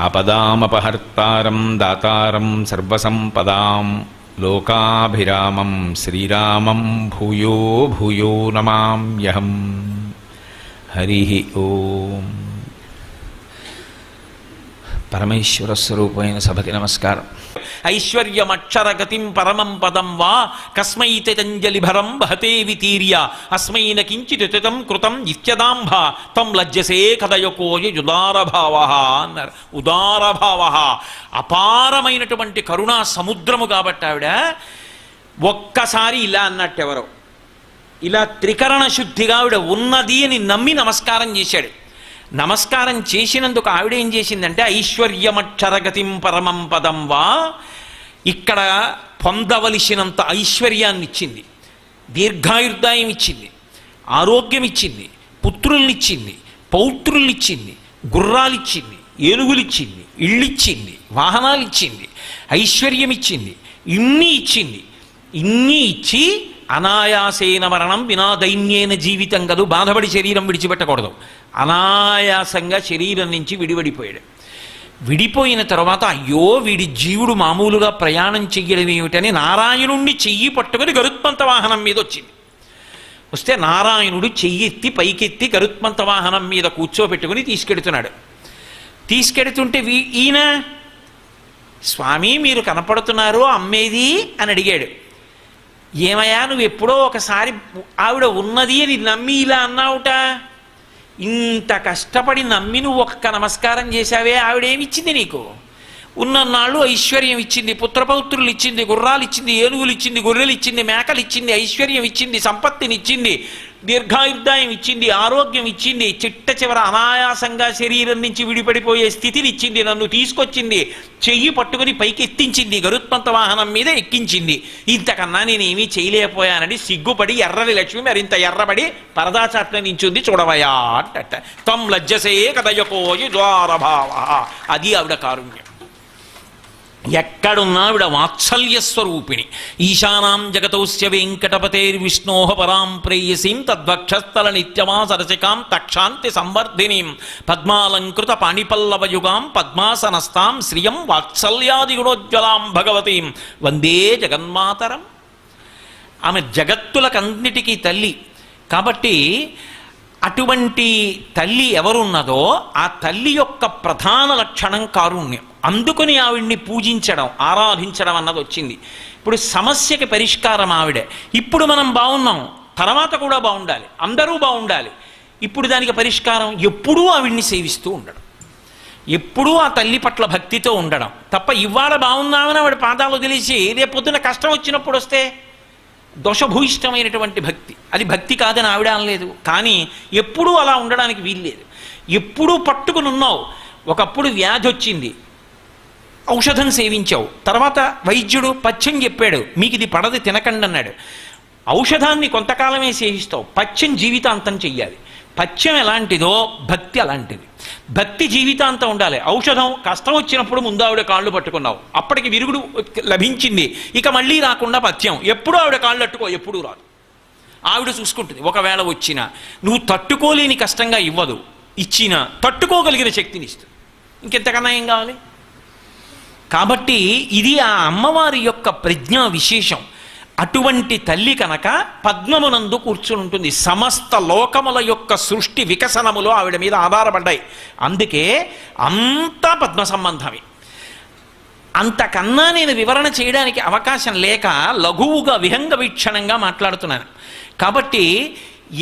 ఆపదామపహర్తారం దాతారం సర్వసంపదాం లోకాభిరామం శ్రీరామం భూయో భూయో నమామ్యహం. హరి ఓం. పరమేశ్వర స్వరూపమైన సభకి నమస్కారం. ఐశ్వర్యమక్షరగతిం పరమం పదం వా కస్మై తంజలిభరం వహతే వితీర్య అస్మైన కించితం కృతం ఇత్యదాంభ తం లజ్జసే కదయకోయుదారభావ అన్నారు. ఉదారభావ అపారమైనటువంటి కరుణా సముద్రము కాబట్టి ఆవిడ ఒక్కసారి ఇలా అన్నట్టు ఎవరో ఇలా త్రికరణ శుద్ధిగా ఆవిడ ఉన్నది అని నమ్మి నమస్కారం చేశాడు. నమస్కారం చేసినందుకు ఆవిడ ఏం చేసిందంటే ఐశ్వర్యమక్షరగతిం పరమం పదం వా, ఇక్కడ పొందవలసినంత ఐశ్వర్యాన్ని ఇచ్చింది, దీర్ఘాయుర్దాయం ఇచ్చింది, ఆరోగ్యం ఇచ్చింది, పుత్రుల్నిచ్చింది, పౌత్రుల్నిచ్చింది, గుర్రాలిచ్చింది, ఏనుగులిచ్చింది, ఇళ్ళిచ్చింది, వాహనాలు ఇచ్చింది, ఐశ్వర్యం ఇచ్చింది, ఇన్ని ఇచ్చింది. ఇన్ని ఇచ్చి అనాయాసేన మరణం వినా దైన్యేన జీవితం కదూ, బాధపడి శరీరం విడిచిపెట్టకూడదు. అనాయాసంగా శరీరం నుంచి విడివడిపోయాడు. విడిపోయిన తర్వాత అయ్యో వీడి జీవుడు మామూలుగా ప్రయాణం చెయ్యడం ఏమిటని నారాయణుణ్ణి చెయ్యి పట్టుకుని గరుత్మంత వాహనం మీద వచ్చింది. వస్తే నారాయణుడు చెయ్యెత్తి పైకెత్తి గరుత్మంత వాహనం మీద కూర్చోబెట్టుకుని తీసుకెడుతున్నాడు. తీసుకెడుతుంటే ఈయన స్వామి మీరు కనపడుతున్నారు, అమ్మేది అని అడిగాడు. ఏమయ్యా నువ్వు ఎప్పుడో ఒకసారి ఆవిడ ఉన్నది అని నమ్మి ఇలా అన్నావుట, ఇంత కష్టపడి నమ్మి నువ్వు ఒక్క నమస్కారం చేశావే, ఆవిడేమిచ్చింది నీకు? ఉన్నన్నాళ్ళు ఐశ్వర్యం ఇచ్చింది, పుత్రపౌత్రులు ఇచ్చింది, గుర్రాలు ఇచ్చింది, ఏనుగులు ఇచ్చింది, గొర్రెలు ఇచ్చింది, మేకలు ఇచ్చింది, ఐశ్వర్యం ఇచ్చింది, సంపత్తిని ఇచ్చింది, దీర్ఘాయుర్దాయం ఇచ్చింది, ఆరోగ్యం ఇచ్చింది, చిట్ట చివర అనాయాసంగా శరీరం నుంచి విడిపడిపోయే స్థితిని ఇచ్చింది, నన్ను తీసుకొచ్చింది, చెయ్యి పట్టుకుని పైకి ఎత్తించింది, గరుత్మంత వాహనం మీద ఎక్కించింది. ఇంతకన్నా నేనేమీ చేయలేకపోయానని సిగ్గుపడి ఎర్రని లక్ష్మి మరింత ఎర్రబడి పరదాచాట్ల నించుంది. చూడవయా అంటట తం లజ్జసే కదయకోయి ద్వారభావ. అది ఆవిడ కారుణ్యం. ఎక్కడున్నా ఆవిడ వాత్సల్యస్వరూపిణి. ఈశానాం జగతౌస్య వెంకటపతేర్విష్ణోః పరాం ప్రేయసీం తద్వక్షస్థల నిత్యమా సరసికాం తక్షాంతి సంవర్ధినీం పద్మాలంకృత పాణిపల్లవయుగాం పద్మాసనస్తాం శ్రియం వాత్సల్యాదిగుణోజ్వలాం భగవతీం వందే జగన్మాతరం. ఆమె జగత్తులకన్నిటికీ తల్లి కాబట్టి అటువంటి తల్లి ఎవరున్నదో ఆ తల్లి యొక్క ప్రధాన లక్షణం కారుణ్యం. అందుకని ఆవిడ్ని పూజించడం, ఆరాధించడం అన్నది వచ్చింది. ఇప్పుడు సమస్యకి పరిష్కారం ఆవిడే. ఇప్పుడు మనం బాగున్నాం, తర్వాత కూడా బాగుండాలి, అందరూ బాగుండాలి. ఇప్పుడు దానికి పరిష్కారం ఎప్పుడూ ఆవిడ్ని సేవిస్తూ ఉండడం, ఎప్పుడూ ఆ తల్లి పట్ల భక్తితో ఉండడం తప్ప ఇవాళ బాగున్నామని ఆవిడ పాదాలు తెలిసి రేపొద్దున కష్టం వచ్చినప్పుడు వస్తే దోషభూయిష్టమైనటువంటి భక్తి, అది భక్తి కాదని ఆవిడ అనలేదు. కానీ ఎప్పుడూ అలా ఉండడానికి వీల్లేదు. ఎప్పుడూ పట్టుకుని ఉన్నావు. ఒకప్పుడు వ్యాధి వచ్చింది, ఔషధం సేవించావు, తర్వాత వైద్యుడు పథ్యం చెప్పాడు, మీకు ఇది పడది తినకండి అన్నాడు. ఔషధాన్ని కొంతకాలమే సేవిస్తావు, పథ్యం జీవితాంతం చెయ్యాలి. పథ్యం ఎలాంటిదో భక్తి అలాంటిది. భక్తి జీవితాంతం ఉండాలి. ఔషధం కష్టం వచ్చినప్పుడు ముందు ఆవిడ కాళ్ళు పట్టుకున్నావు, అప్పటికి విరుగుడు లభించింది, ఇక మళ్ళీ రాకుండా పథ్యం. ఎప్పుడూ ఆవిడ కాళ్ళు అట్టుకో, ఎప్పుడూ రాదు, ఆవిడ చూసుకుంటుంది. ఒకవేళ వచ్చినా నువ్వు తట్టుకోలేని కష్టంగా ఇవ్వదు, ఇచ్చినా తట్టుకోగలిగిన శక్తిని ఇస్తుంది. ఇంకెంతకన్నా ఏం కావాలి? కాబట్టి ఇది ఆ అమ్మవారి యొక్క ప్రజ్ఞా విశేషం. అటువంటి తల్లి కనుక పద్మమునందు కూర్చుని ఉంటుంది. సమస్త లోకముల యొక్క సృష్టి వికసనములో ఆవిడ మీద ఆధారపడ్డాయి. అందుకే అంతా పద్మ సంబంధమే. అంతకన్నా నేను వివరణ చేయడానికి అవకాశం లేక లఘువుగా విహంగ వీక్షణంగా మాట్లాడుతున్నాను. కాబట్టి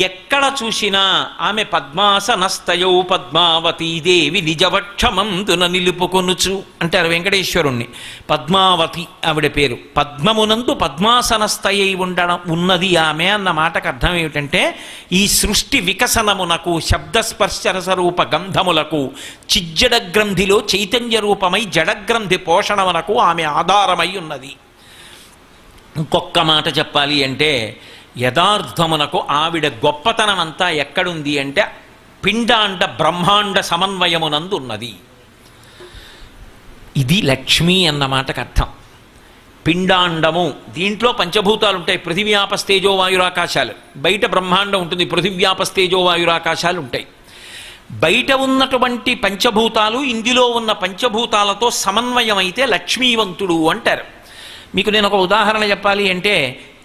ఎక్కడ చూసినా ఆమె పద్మాసనస్తయౌ పద్మావతీదేవి నిజవక్షమందున నిలుపుకొనుచు అంటారు వెంకటేశ్వరుణ్ణి. పద్మావతి ఆవిడ పేరు. పద్మమునందు పద్మాసనస్తయై ఉండడం ఉన్నది ఆమె అన్న మాటకు అర్థం ఏమిటంటే ఈ సృష్టి వికసనమునకు శబ్దస్పర్శరసరూప గంధములకు చిజ్జడ గ్రంథిలో చైతన్య రూపమై జడగ్రంథి పోషణమునకు ఆమె ఆధారమై ఉన్నది. ఇంకొక్క మాట చెప్పాలి అంటే యథార్థమునకు ఆవిడ గొప్పతనం అంతా ఎక్కడుంది అంటే పిండాండ బ్రహ్మాండ సమన్వయమునందు ఉన్నది. ఇది లక్ష్మి అన్న మాటకు అర్థం. పిండాండము, దీంట్లో పంచభూతాలు ఉంటాయి, పృథివ్యాపస్తేజో వాయురాకాశాలు. బయట బ్రహ్మాండం ఉంటుంది, పృథివ్యాపస్తేజో వాయురాకాశాలు ఉంటాయి. బయట ఉన్నటువంటి పంచభూతాలు ఇందులో ఉన్న పంచభూతాలతో సమన్వయమైతే లక్ష్మీవంతుడు అంటారు. మీకు నేను ఒక ఉదాహరణ చెప్పాలి అంటే,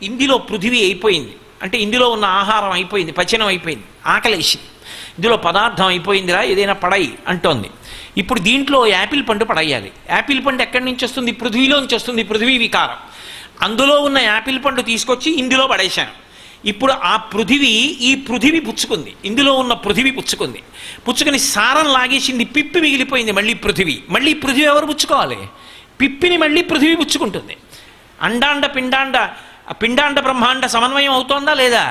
ఇందులో పృథివీ అయిపోయింది అంటే ఇందులో ఉన్న ఆహారం అయిపోయింది, పచనం అయిపోయింది, ఆకలేసి ఇందులో పదార్థం అయిపోయిందిరా ఏదైనా పడై అంటోంది. ఇప్పుడు దీంట్లో యాపిల్ పండు పడేయాలి. యాపిల్ పండు ఎక్కడి నుంచి వస్తుంది? పృథ్వీలోంచి వస్తుంది, పృథ్వీ వికారం. అందులో ఉన్న యాపిల్ పండు తీసుకొచ్చి ఇందులో పడేశాను. ఇప్పుడు ఆ పృథివీ ఈ పృథివీ పుచ్చుకుంది, ఇందులో ఉన్న పృథివీ పుచ్చుకుని సారం లాగేసింది, పిప్పి మిగిలిపోయింది. మళ్ళీ పృథివీ ఎవరు పుచ్చుకోవాలి? పిప్పిని మళ్ళీ పృథివీ పుచ్చుకుంటుంది. అండాండ పిండాండ బ్రహ్మాండ సమన్వయం అవుతోందా లేదా?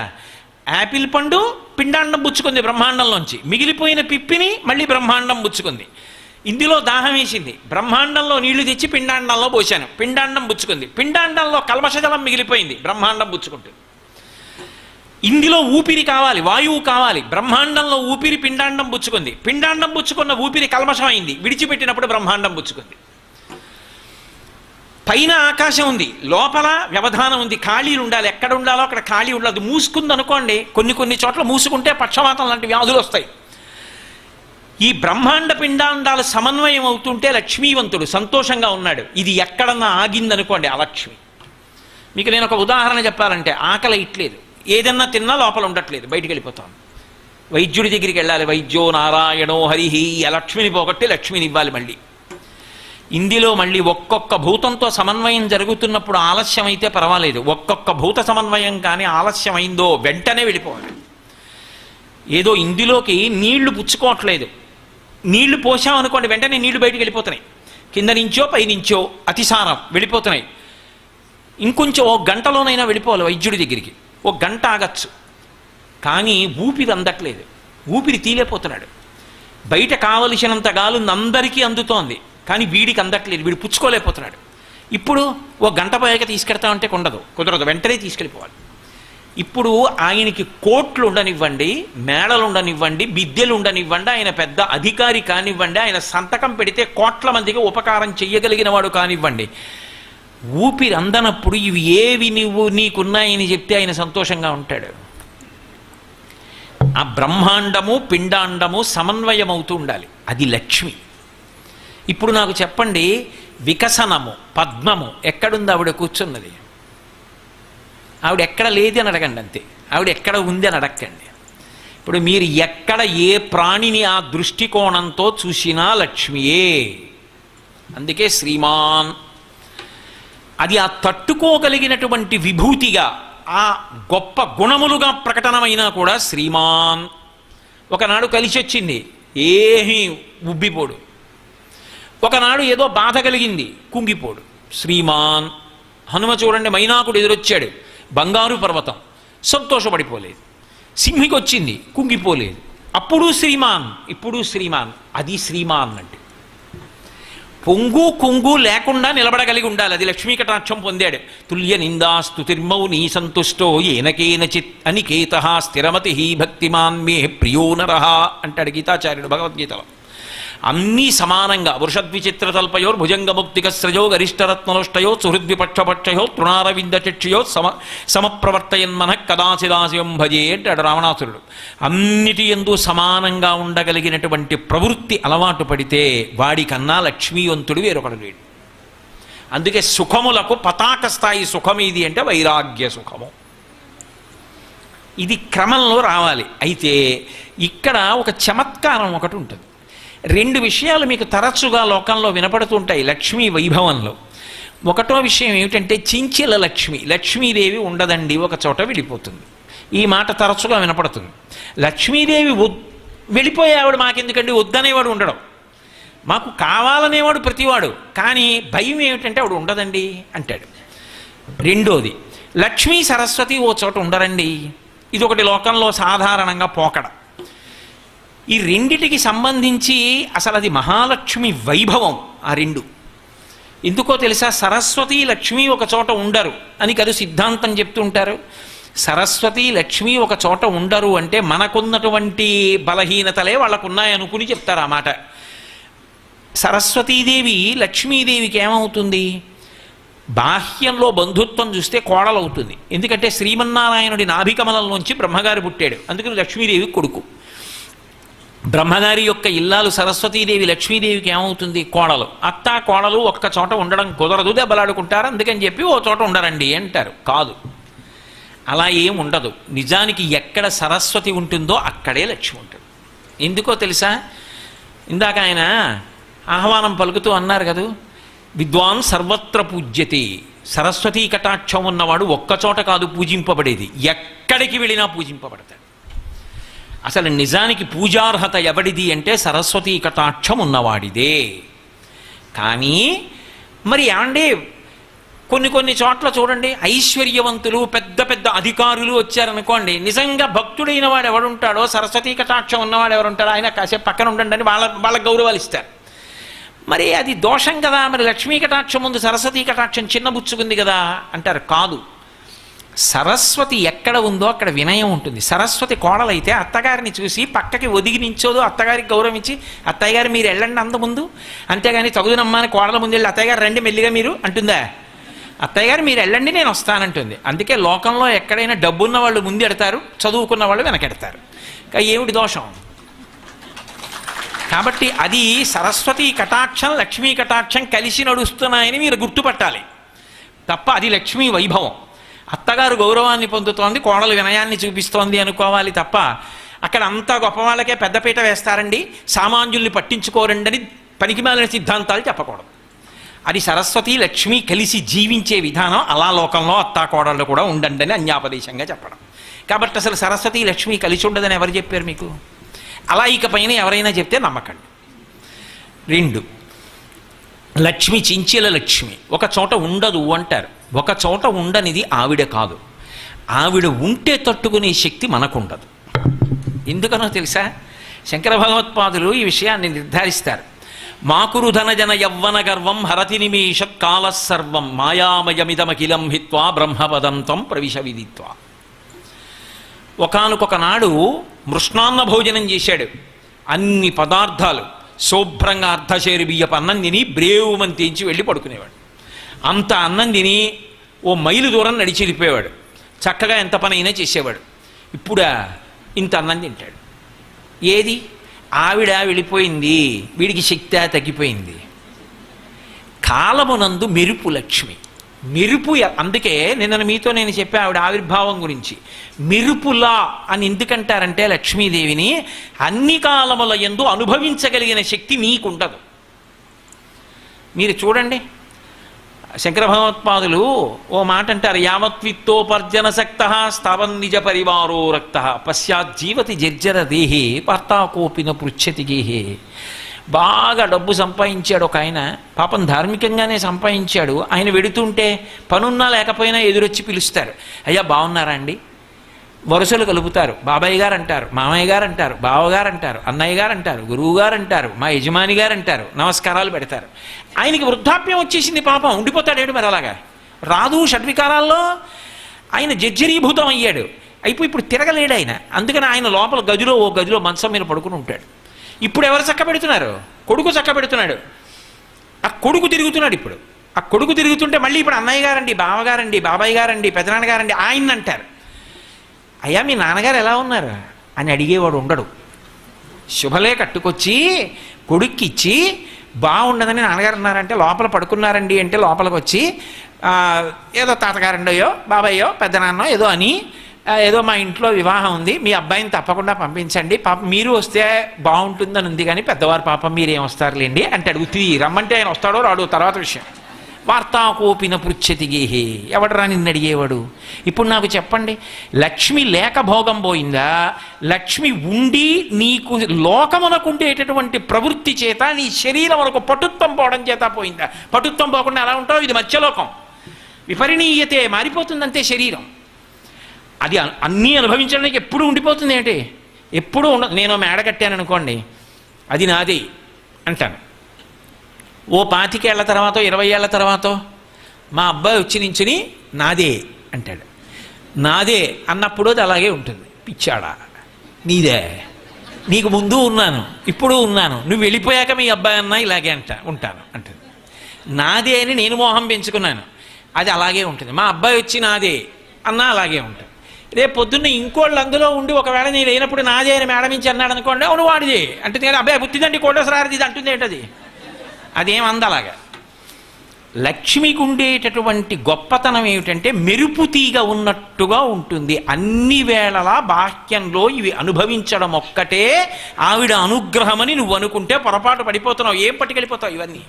యాపిల్ పండు పిండాండం పుచ్చుకుంది బ్రహ్మాండంలోంచి, మిగిలిపోయిన పిప్పిని మళ్ళీ బ్రహ్మాండం పుచ్చుకుంది. ఇందులో దాహం వేసింది, బ్రహ్మాండంలో నీళ్లు తెచ్చి పిండాండంలో పోశాను, పిండాండం పుచ్చుకుంది. పిండాండంలో కల్మషజలం మిగిలిపోయింది, బ్రహ్మాండం పుచ్చుకుంటుంది. ఇందులో ఊపిరి కావాలి, వాయువు కావాలి, బ్రహ్మాండంలో ఊపిరి పిండాండం పుచ్చుకుంది. పిండాండం పుచ్చుకున్న ఊపిరి కల్మషమైంది, విడిచిపెట్టినప్పుడు బ్రహ్మాండం పుచ్చుకుంది. పైన ఆకాశం ఉంది, లోపల వ్యవధానం ఉంది, ఖాళీలు ఉండాలి. ఎక్కడ ఉండాలో అక్కడ ఖాళీ ఉండదు. మూసుకుంది అనుకోండి, కొన్ని చోట్ల మూసుకుంటే పక్షవాతం లాంటి వ్యాధులు వస్తాయి. ఈ బ్రహ్మాండ పిండాండాలు సమన్వయం అవుతుంటే లక్ష్మీవంతుడు సంతోషంగా ఉన్నాడు. ఇది ఎక్కడన్నా ఆగిందనుకోండి అలక్ష్మి. మీకు నేను ఒక ఉదాహరణ చెప్పాలంటే, ఆకలి ఇట్లేదు, ఏదన్నా తిన్నా లోపల ఉండట్లేదు, బయటికి వెళ్ళిపోతాం. వైద్యుడి దగ్గరికి వెళ్ళాలి, వైద్యో నారాయణో హరిహి, లక్ష్మిని పోగొట్టి లక్ష్మిని ఇవ్వాలి. మళ్ళీ ఇందులో మళ్ళీ ఒక్కొక్క భూతంతో సమన్వయం జరుగుతున్నప్పుడు ఆలస్యం అయితే పర్వాలేదు, ఒక్కొక్క భూత సమన్వయం కానీ ఆలస్యమైందో వెంటనే వెళ్ళిపోవాలి. ఏదో ఇందులోకి నీళ్లు పుచ్చుకోవట్లేదు, నీళ్లు పోసామనుకోండి వెంటనే నీళ్లు బయటికి వెళ్ళిపోతున్నాయి, కింద నుంచో పై నుంచో అతిసారం వెళ్ళిపోతున్నాయి. ఇంకొంచెం ఓ గంటలోనైనా వెళ్ళిపోవాలి వైద్యుడి దగ్గరికి, ఓ గంట ఆగచ్చు. కానీ ఊపిరి అందట్లేదు, ఊపిరి తీలేపోతున్నాడు. బయట కావలసినంత గాలు అందరికీ అందుతోంది, కానీ వీడికి అందట్లేదు, వీడు పుచ్చుకోలేకపోతున్నాడు. ఇప్పుడు ఓ గంట పోయాక తీసుకెళ్తామంటే కుదరదు, వెంటనే తీసుకెళ్ళిపోవాలి. ఇప్పుడు ఆయనకి కోట్లు ఉండనివ్వండి, మేడలు ఉండనివ్వండి, బిద్దెలు ఉండనివ్వండి, ఆయన పెద్ద అధికారి కానివ్వండి, ఆయన సంతకం పెడితే కోట్ల మందికి ఉపకారం చెయ్యగలిగిన వాడు కానివ్వండి, ఊపిరి అందనప్పుడు ఇవి ఏవి నీకున్నాయని చెప్తే ఆయన సంతోషంగా ఉంటాడు. ఆ బ్రహ్మాండము పిండాండము సమన్వయమవుతూ ఉండాలి, అది లక్ష్మి. ఇప్పుడు నాకు చెప్పండి, వికసనము పద్మము ఎక్కడుంది? ఆవిడ కూర్చున్నది, ఆవిడ ఎక్కడ లేదు అని అడగండి, అంతే. ఆవిడ ఎక్కడ ఉంది అని అడగండి. ఇప్పుడు మీరు ఎక్కడ ఏ ప్రాణిని ఆ దృష్టికోణంతో చూసినా లక్ష్మియే. అందుకే శ్రీమాన్, అది ఆ తట్టుకోగలిగినటువంటి విభూతిగా ఆ గొప్ప గుణములుగా ప్రకటనమైనా కూడా శ్రీమాన్. ఒకనాడు కలిసి వచ్చింది, ఏమీ ఉబ్బిపోడు. ఒకనాడు ఏదో బాధ కలిగింది, కుంగిపోడు, శ్రీమాన్. హనుమ చూడండి, మైనాకుడు ఎదురొచ్చాడు, బంగారు పర్వతం, సంతోషపడిపోలేదు. సింహికి వచ్చింది, కుంగిపోలేదు, అప్పుడు శ్రీమాన్, ఇప్పుడు శ్రీమాన్. అది శ్రీమాన్ అంటే పొంగు కొంగు లేకుండా నిలబడగలిగి ఉండాలి, అది లక్ష్మీ కటాక్షం పొందాడు. తుల్య నిందా స్తుతిర్మౌని సంతుష్టో ఏనకేనచిత్ అనికేత స్థిరమతి భక్తిమాన్ మే ప్రియో నరః అంటాడు గీతాచార్యుడు భగవద్గీతలో. అన్నీ సమానంగా వృషద్విచిత్రతల్పయో భుజంగముక్తికస్రజో గరిష్టరత్నలోష్టయో సుహృద్విపక్షపక్షయో తృణారవిందచక్షయో సమప్రవర్తయన్మన కదాచిదాశయం భజే అంటాడు రావణాసురుడు. అన్నిటి యందు సమానంగా ఉండగలిగినటువంటి ప్రవృత్తి అలవాటు పడితే వాడికన్నా లక్ష్మీవంతుడు వేరొకడు లేడు. అందుకే సుఖములకు పతాక స్థాయి సుఖమేది అంటే వైరాగ్య సుఖము. ఇది క్రమంలో రావాలి. అయితే ఇక్కడ ఒక చమత్కారం ఒకటి ఉంటుంది. రెండు విషయాలు మీకు తరచుగా లోకంలో వినపడుతుంటాయి లక్ష్మీ వైభవంలో. ఒకటో విషయం ఏమిటంటే, చించెల లక్ష్మి, లక్ష్మీదేవి ఉండదండి, ఒక చోట వెళ్ళిపోతుంది. ఈ మాట తరచుగా వినపడుతుంది. లక్ష్మీదేవి వెళ్ళిపోయే ఆవిడ మాకెందుకండి, వద్దనేవాడు ఉండడం, మాకు కావాలనేవాడు ప్రతివాడు, కానీ భయం ఏమిటంటే ఆవిడ ఉండదండి అంటాడు. రెండోది, లక్ష్మీ సరస్వతి ఓ చోట ఉండరండి, ఇది ఒకటి లోకంలో సాధారణంగా పోకడ. ఈ రెండిటికి సంబంధించి అసలు అది మహాలక్ష్మి వైభవం. ఆ రెండు ఎందుకో తెలుసా? సరస్వతి లక్ష్మి ఒక చోట ఉండరు అని కదా సిద్ధాంతం చెప్తుంటారు. సరస్వతి లక్ష్మి ఒక చోట ఉండరు అంటే మనకున్నటువంటి బలహీనతలే వాళ్ళకున్నాయనుకుని చెప్తారు ఆ మాట. సరస్వతీదేవి లక్ష్మీదేవికి ఏమవుతుంది? బాహ్యంలో బంధుత్వం చూస్తే కోడలవుతుంది. ఎందుకంటే శ్రీమన్నారాయణుడి నాభికమలంలోంచి బ్రహ్మగారు పుట్టాడు, అందుకని లక్ష్మీదేవి కొడుకు. బ్రహ్మగారి యొక్క ఇల్లాలు సరస్వతీదేవి లక్ష్మీదేవికి ఏమవుతుంది? కోడలు. అత్త కోడలు ఒక్క చోట ఉండడం కుదరదు, దెబ్బలాడుకుంటారు, అందుకని చెప్పి ఓ చోట ఉండరండి అంటారు. కాదు, అలా ఏం ఉండదు. నిజానికి ఎక్కడ సరస్వతి ఉంటుందో అక్కడే లక్ష్మి ఉంటుంది. ఎందుకో తెలుసా? ఇందాక ఆయన ఆహ్వానం పలుకుతూ అన్నారు కదా, విద్వాన్ సర్వత్ర పూజ్యతే. సరస్వతీ కటాక్షం ఉన్నవాడు ఒక్కచోట కాదు పూజింపబడేది, ఎక్కడికి వెళ్ళినా పూజింపబడతాడు. అసలు నిజానికి పూజార్హత ఎవడిది అంటే సరస్వతీ కటాక్షం ఉన్నవాడిదే. కానీ మరి ఏమండి, కొన్ని చోట్ల చూడండి, ఐశ్వర్యవంతులు పెద్ద పెద్ద అధికారులు వచ్చారనుకోండి, నిజంగా భక్తుడైన వాడు ఎవడుంటాడో, సరస్వతీ కటాక్షం ఉన్నవాడు ఎవరుంటాడో ఆయన కాసేపు పక్కన ఉండండి అని వాళ్ళకి గౌరవాలు ఇస్తారు. మరి అది దోషం కదా, మరి లక్ష్మీ కటాక్షం ముందు సరస్వతీ కటాక్షం చిన్నబుచ్చుకుంది కదా అంటారు. కాదు, సరస్వతి ఎక్కడ ఉందో అక్కడ వినయం ఉంటుంది. సరస్వతి కోడలైతే అత్తగారిని చూసి పక్కకి ఒదిగి నించోదు, అత్తగారికి గౌరవం ఇచ్చి అత్తయ్య గారు మీరు వెళ్ళండి అంత ముందు, అంతేగాని తగుదనమ్మా అని కోడల ముందు వెళ్ళి అత్తయ్య గారు రండి మెల్లిగా మీరు అంటుందా? అత్తయ్య గారు మీరు వెళ్ళండి నేను వస్తానంటుంది. అందుకే లోకంలో ఎక్కడైనా డబ్బున్న వాళ్ళు ముందు ఎడతారు, చదువుకున్న వాళ్ళు వెనకెడతారు. ఏమిటి దోషం? కాబట్టి అది సరస్వతీ కటాక్షం లక్ష్మీ కటాక్షం కలిసి నడుస్తున్నాయని మీరు గుర్తుపట్టాలి తప్ప అది లక్ష్మీ వైభవం. అత్తగారు గౌరవాన్ని పొందుతోంది, కోడలు వినయాన్ని చూపిస్తోంది అనుకోవాలి తప్ప అక్కడ అంతా గొప్ప వాళ్ళకే పెద్దపీట వేస్తారండి, సామాన్యుల్ని పట్టించుకోరండి అని పనికిమాలిన సిద్ధాంతాలు చెప్పకూడదు. అది సరస్వతి లక్ష్మి కలిసి జీవించే విధానం. అలా లోకంలో అత్తా కోడళ్ళు కూడా ఉండండి అని అన్యాపదేశంగా చెప్పడం. కాబట్టి అసలు సరస్వతి లక్ష్మి కలిసి ఉండదని ఎవరు చెప్పారు మీకు? అలా ఇకపైన ఎవరైనా చెప్తే నమ్మకండి. 2, లక్ష్మి చించెల లక్ష్మి ఒక చోట ఉండదు అంటారు. ఒక చోట ఉండనిది ఆవిడ కాదు, ఆవిడ ఉంటే తట్టుకునే శక్తి మనకుండదు. ఎందుకనో తెలుసా? శంకర భగవత్పాదులు ఈ విషయాన్ని నిర్ధారిస్తారు. మాకురు ధనజన యవ్వన గర్వం హరతి నిమేషత్ కాలసర్వం మాయామయమిదమఖిలం హిత్వా బ్రహ్మపదంతం ప్రవిశ విదిత్వా. ఒకానొక నాడు మృష్ణాన్న భోజనం చేశాడు. అన్ని పదార్థాలు శుభ్రంగా అర్ధశేరు బియ్యపు అన్నం తిని బ్రేవుమని తెంచి వెళ్ళి పడుకునేవాడు. అంత అన్నం తిని ఓ మైలు దూరం నడిచి వెళ్ళిపోయేవాడు. చక్కగా ఎంత పని అయినా చేసేవాడు. ఇప్పుడు ఇంత అన్నం తింటాడు. ఏది? ఆవిడ వెళ్ళిపోయింది, వీడికి శక్తి తగ్గిపోయింది. కాలమునందు మెరుపు లక్ష్మి. మెరుపు, అందుకే నిన్న మీతో నేను చెప్పా ఆవిడ ఆవిర్భావం గురించి. మెరుపులా అని ఎందుకంటారంటే లక్ష్మీదేవిని అన్ని కాలముల యందు అనుభవించగలిగిన శక్తి నీకుండదు. మీరు చూడండి, శంకర భగవత్పాదులు ఓ మాట అంటారు, యావత్విత్తోపర్జన శక్త స్థావన్ నిజ పరివారో రక్త పశ్చాజ్జీవతి జర్జర దేహే పార్తాకోపిన పృచ్ఛతి గేహే. బాగా డబ్బు సంపాదించాడు ఒక ఆయన, పాపం ధార్మికంగానే సంపాదించాడు. ఆయన వెడుతుంటే పనున్నా లేకపోయినా ఎదురొచ్చి పిలుస్తారు, అయ్యా బాగున్నారా అండి, వరుసలు కలుపుతారు. బాబాయ్ గారు అంటారు, మామయ్య గారు అంటారు, బావగారు అంటారు, అన్నయ్య గారు అంటారు, గురువు గారు అంటారు, మా యజమాని గారు అంటారు, నమస్కారాలు పెడతారు. ఆయనకి వృద్ధాప్యం వచ్చేసింది పాపం, ఉండిపోతాడేడు మరి అలాగా. రాదు షడ్వికారాల్లో ఆయన జర్జరీభూతం అయ్యాడు. అయిపోయి ఇప్పుడు తిరగలేడు ఆయన. అందుకని ఆయన లోపల ఓ గదిలో మంచం మీద పడుకుని ఉంటాడు. ఇప్పుడు ఎవరు చక్క పెడుతున్నారు? కొడుకు చక్క పెడుతున్నాడు. ఆ కొడుకు తిరుగుతున్నాడు. ఇప్పుడు ఆ కొడుకు తిరుగుతుంటే మళ్ళీ ఇప్పుడు అన్నయ్య గారండి, బావగారండి, బాబాయ్ గారండి, పెదనాన్నగారండి ఆయన అంటారు. అయ్యా మీ నాన్నగారు ఎలా ఉన్నారు అని అడిగేవాడు ఉండడు. శుభలే కట్టుకొచ్చి కొడుక్కిచ్చి బాగుండదని నాన్నగారు ఉన్నారంటే లోపల పడుకున్నారండి అంటే లోపలికి వచ్చి ఏదో తాతగారండోయో బాబాయ్యో పెద్దనాన్నో ఏదో అని, ఏదో మా ఇంట్లో వివాహం ఉంది, మీ అబ్బాయిని తప్పకుండా పంపించండి, పాపం మీరు వస్తే బాగుంటుందని ఉంది, కానీ పెద్దవారు పాపం మీరేం వస్తారులేండి అంటే అడుగుతుంది. రమ్మంటే ఆయన వస్తాడో రాడో తర్వాత విషయం. వార్తాకోపిన పృచ్ఛతి గేహే. ఎవడరా నిన్ను అడిగేవాడు? ఇప్పుడు నాకు చెప్పండి, లక్ష్మి లేక భోగం పోయిందా, లక్ష్మి ఉండి నీకు లోకమునకుండేటటువంటి ప్రవృత్తి చేత నీ శరీరం వరకు పటుత్వం పోవడం చేత పోయిందా? పటుత్వం పోకుండా ఎలా ఉంటావు? ఇది మత్స్యలోకం, విపరిణీయతే, మారిపోతుందంతే శరీరం. అది అన్నీ అనుభవించడానికి ఎప్పుడు ఉండిపోతుంది ఏంటి? ఎప్పుడు నేను మేడ కట్టాను అనుకోండి, అది నాది అంటాను. ఓ 25 ఏళ్ల తర్వాత 20 ఏళ్ల తర్వాత మా అబ్బాయి వచ్చి నించుని నాదే అంటాడు. నాదే అన్నప్పుడు అది అలాగే ఉంటుంది. పిచ్చాడా, నీదే, నీకు ముందు ఉన్నాను ఇప్పుడు ఉన్నాను, నువ్వు వెళ్ళిపోయాక మీ అబ్బాయి అన్నా ఇలాగే ఉంటాను అంటుంది. నాదే అని నేను మోహం పెంచుకున్నాను, అది అలాగే ఉంటుంది. మా అబ్బాయి వచ్చి నాదే అన్నా అలాగే ఉంటుంది. రేపు పొద్దున్న ఇంకోళ్ళు అందులో ఉండి ఒకవేళ నేను లేనప్పుడు నాదే అని మేడం నుంచి అన్నాడు అనుకోండి, అవును వాడిదే అంటే అబ్బాయి బుద్ధిదండి కోటేశ్వరారిది ఇది అంటుంది ఏంటది, అదేం అందలాగా. లక్ష్మికి ఉండేటటువంటి గొప్పతనం ఏమిటంటే మెరుపు తీగ ఉన్నట్టుగా ఉంటుంది. అన్ని వేళలా బాహ్యంలో ఇవి అనుభవించడం ఒక్కటే ఆవిడ అనుగ్రహమని నువ్వు అనుకుంటే పొరపాటు పడిపోతున్నావు. ఏం పట్టుకెళ్ళిపోతావు ఇవన్నీ.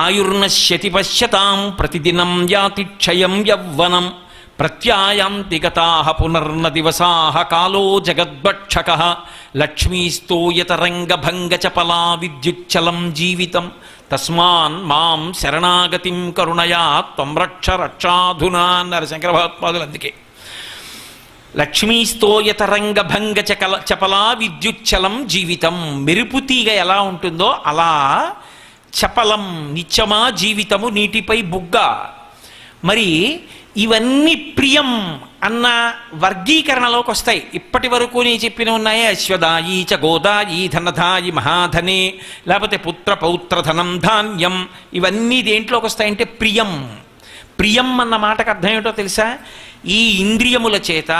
ఆయుర్నశ్యతి పశ్యతాం ప్రతిదినం యాతి క్షయం యవ్వనం ప్రత్యాయాంతి గతాః పునర్న దివసాః కాలో జగద్భక్షకః లక్ష్మీస్తోయతరంగభంగ చపలా విద్యుచ్చలం జీవితం తస్మాన్ మాం శరణాగతిం కరుణయా త్వం రక్ష రక్షాధునా అన్నారు శంకర భగవత్పాదులు. అందుకే లక్ష్మీస్తోయతరంగభంగ చపలా విద్యుచ్చలం జీవితం, మెరుపు తీగ ఎలా ఉంటుందో అలా చపలం నిత్యమా జీవితము నీటిపై బుగ్గ. మరి ఇవన్నీ ప్రియం అన్న వర్గీకరణలోకి వస్తాయి. ఇప్పటి వరకు నేను చెప్పిన ఉన్నాయే అశ్వదాయి చ గోదాయి ధనధాయి మహాధనే, లేకపోతే పుత్ర పౌత్ర ధనం ధాన్యం, ఇవన్నీ దేంట్లోకి వస్తాయంటే ప్రియం. ప్రియం అన్న మాటకు అర్థం ఏమిటో తెలుసా? ఈ ఇంద్రియముల చేత,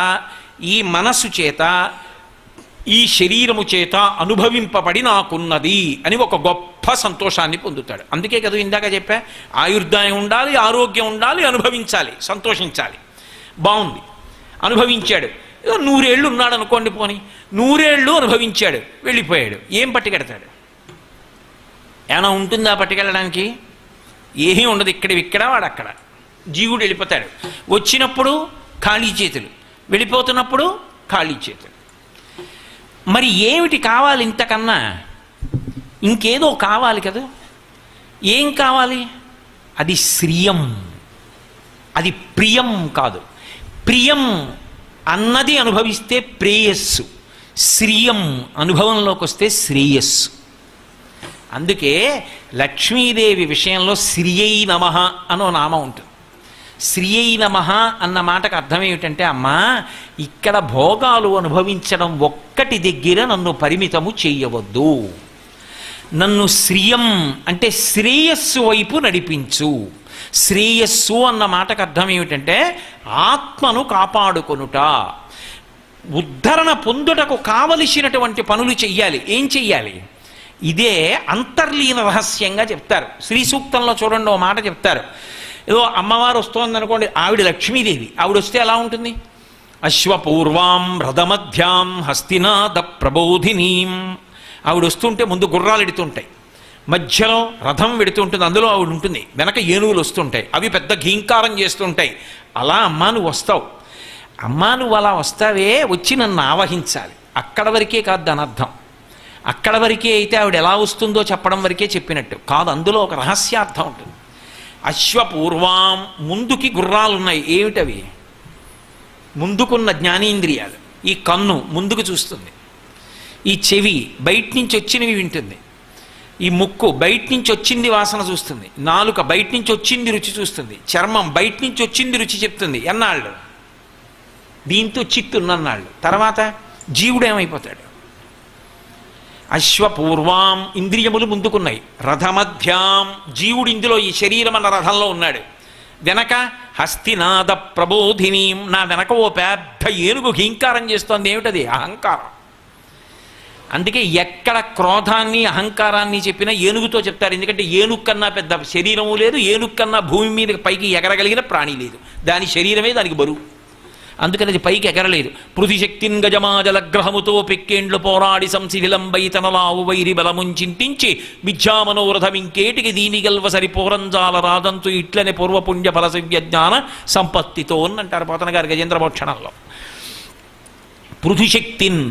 ఈ మనస్సు చేత, ఈ శరీరము చేత అనుభవింపబడి నాకున్నది అని ఒక గొప్ప సంతోషాన్ని పొందుతాడు. అందుకే కదా ఇందాక చెప్పా, ఆయుర్దాయం ఉండాలి, ఆరోగ్యం ఉండాలి, అనుభవించాలి, సంతోషించాలి. బాగుంది, అనుభవించాడు. 100 ఏళ్ళు ఉన్నాడు అనుకోండి, పోని 100 ఏళ్ళు అనుభవించాడు, వెళ్ళిపోయాడు. ఏం పట్టుకెడతాడు? ఏమైనా ఉంటుందా పట్టుకెళ్ళడానికి? ఏమీ ఉండదు. ఇక్కడ వాడు అక్కడ. జీవుడు వెళ్ళిపోతాడు. వచ్చినప్పుడు ఖాళీ చేతులు, వెళ్ళిపోతున్నప్పుడు ఖాళీ చేతులు. మరి ఏమిటి కావాలి ఇంతకన్నా? ఇంకేదో కావాలి కదా. ఏం కావాలి? అది శ్రియం, అది ప్రియం కాదు. ప్రియం అన్నది అనుభవిస్తే ప్రేయస్సు, శ్రియం అనుభవంలోకి వస్తే శ్రేయస్సు. అందుకే లక్ష్మీదేవి విషయంలో శ్రియై నమః అనో నామం ఉంటుంది. శ్రియై నమః అన్న మాటకు అర్థం ఏమిటంటే, అమ్మా ఇక్కడ భోగాలు అనుభవించడం ఒక్కటి దగ్గర నన్ను పరిమితము చెయ్యవద్దు, నన్ను శ్రియం అంటే శ్రేయస్సు వైపు నడిపించు. శ్రేయస్సు అన్న మాటకు అర్థం ఏమిటంటే ఆత్మను కాపాడుకొనుట, ఉద్ధరణ పొందుటకు కావలసినటువంటి పనులు చెయ్యాలి. ఏం చెయ్యాలి? ఇదే అంతర్లీన రహస్యంగా చెప్తారు. శ్రీ సూక్తంలో చూడండి, ఓ మాట చెప్తారు. ఏదో అమ్మవారు వస్తోందనుకోండి, ఆవిడ లక్ష్మీదేవి, ఆవిడ వస్తే ఎలా ఉంటుంది? అశ్వపూర్వాం రథమధ్యాం హస్తినాద ప్రబోధినీం. ఆవిడ వస్తుంటే ముందు గుర్రాలు ఎడుతుంటాయి, మధ్యలో రథం వెడుతుంటుంది, అందులో ఆవిడ ఉంటుంది, వెనక ఏనుగులు వస్తుంటాయి, అవి పెద్ద ఘీంకారం చేస్తుంటాయి. అలా అమ్మా నువ్వు వస్తావు, అమ్మా నువ్వు అలా వస్తావే, వచ్చి నన్ను ఆవహించాలి. అక్కడ వరకే కాదు దాని అర్థం. అక్కడ వరకే అయితే ఆవిడ ఎలా వస్తుందో చెప్పడం వరకే చెప్పినట్టు కాదు, అందులో ఒక రహస్యార్థం ఉంటుంది. అశ్వపూర్వాం, ముందుకి గుర్రాలున్నాయి. ఏమిటవి? ముందుకున్న జ్ఞానేంద్రియాలు. ఈ కన్ను ముందుకు చూస్తుంది, ఈ చెవి బయట నుంచి వచ్చినవి వింటుంది, ఈ ముక్కు బయట నుంచి వచ్చింది వాసన చూస్తుంది, నాలుక బయట నుంచి వచ్చింది రుచి చూస్తుంది, చర్మం బయట నుంచి వచ్చింది రుచి చెప్తుంది. ఎన్నాళ్ళు? దీంతో చిత్తున్నన్నాళ్ళు. తర్వాత జీవుడు ఏమైపోతాడు? అశ్వపూర్వాం, ఇంద్రియములు ముందుకున్నాయి. రథమధ్యాం, జీవుడు ఇందులో ఈ శరీరం అన్న రథంలో ఉన్నాడు. వెనక హస్తినాద ప్రబోధినీం, నా వెనక ఓ పెద్ద ఏనుగు ఘీంకారం చేస్తోంది. ఏమిటది? అహంకారం. అందుకే ఎక్కడ క్రోధాన్ని అహంకారాన్ని చెప్పినా ఏనుగుతో చెప్తారు. ఎందుకంటే ఏనుగు కన్నా పెద్ద శరీరము లేదు, ఏనుగు కన్నా భూమి మీద పైకి ఎగరగలిగిన ప్రాణి లేదు. దాని శరీరమే దానికి బరువు, అందుకని అది పైకి ఎగరలేదు. పృథిశక్తిన్ గజమాజలగ్రహముతో పెక్కేండ్లు పోరాడి సంశిథిలంబై తనలావు వైరి బలముంచింటించి మిథ్యామనోరథమింకేటికి దీనిగల్వ సరిపోరంజాల రాదంతు ఇట్లనే పూర్వపుణ్య ఫలసవ్య జ్ఞాన సంపత్తితో అంటారు పోతన గారు గజేంద్ర మోక్షణంలో. పృథుశక్తిన్,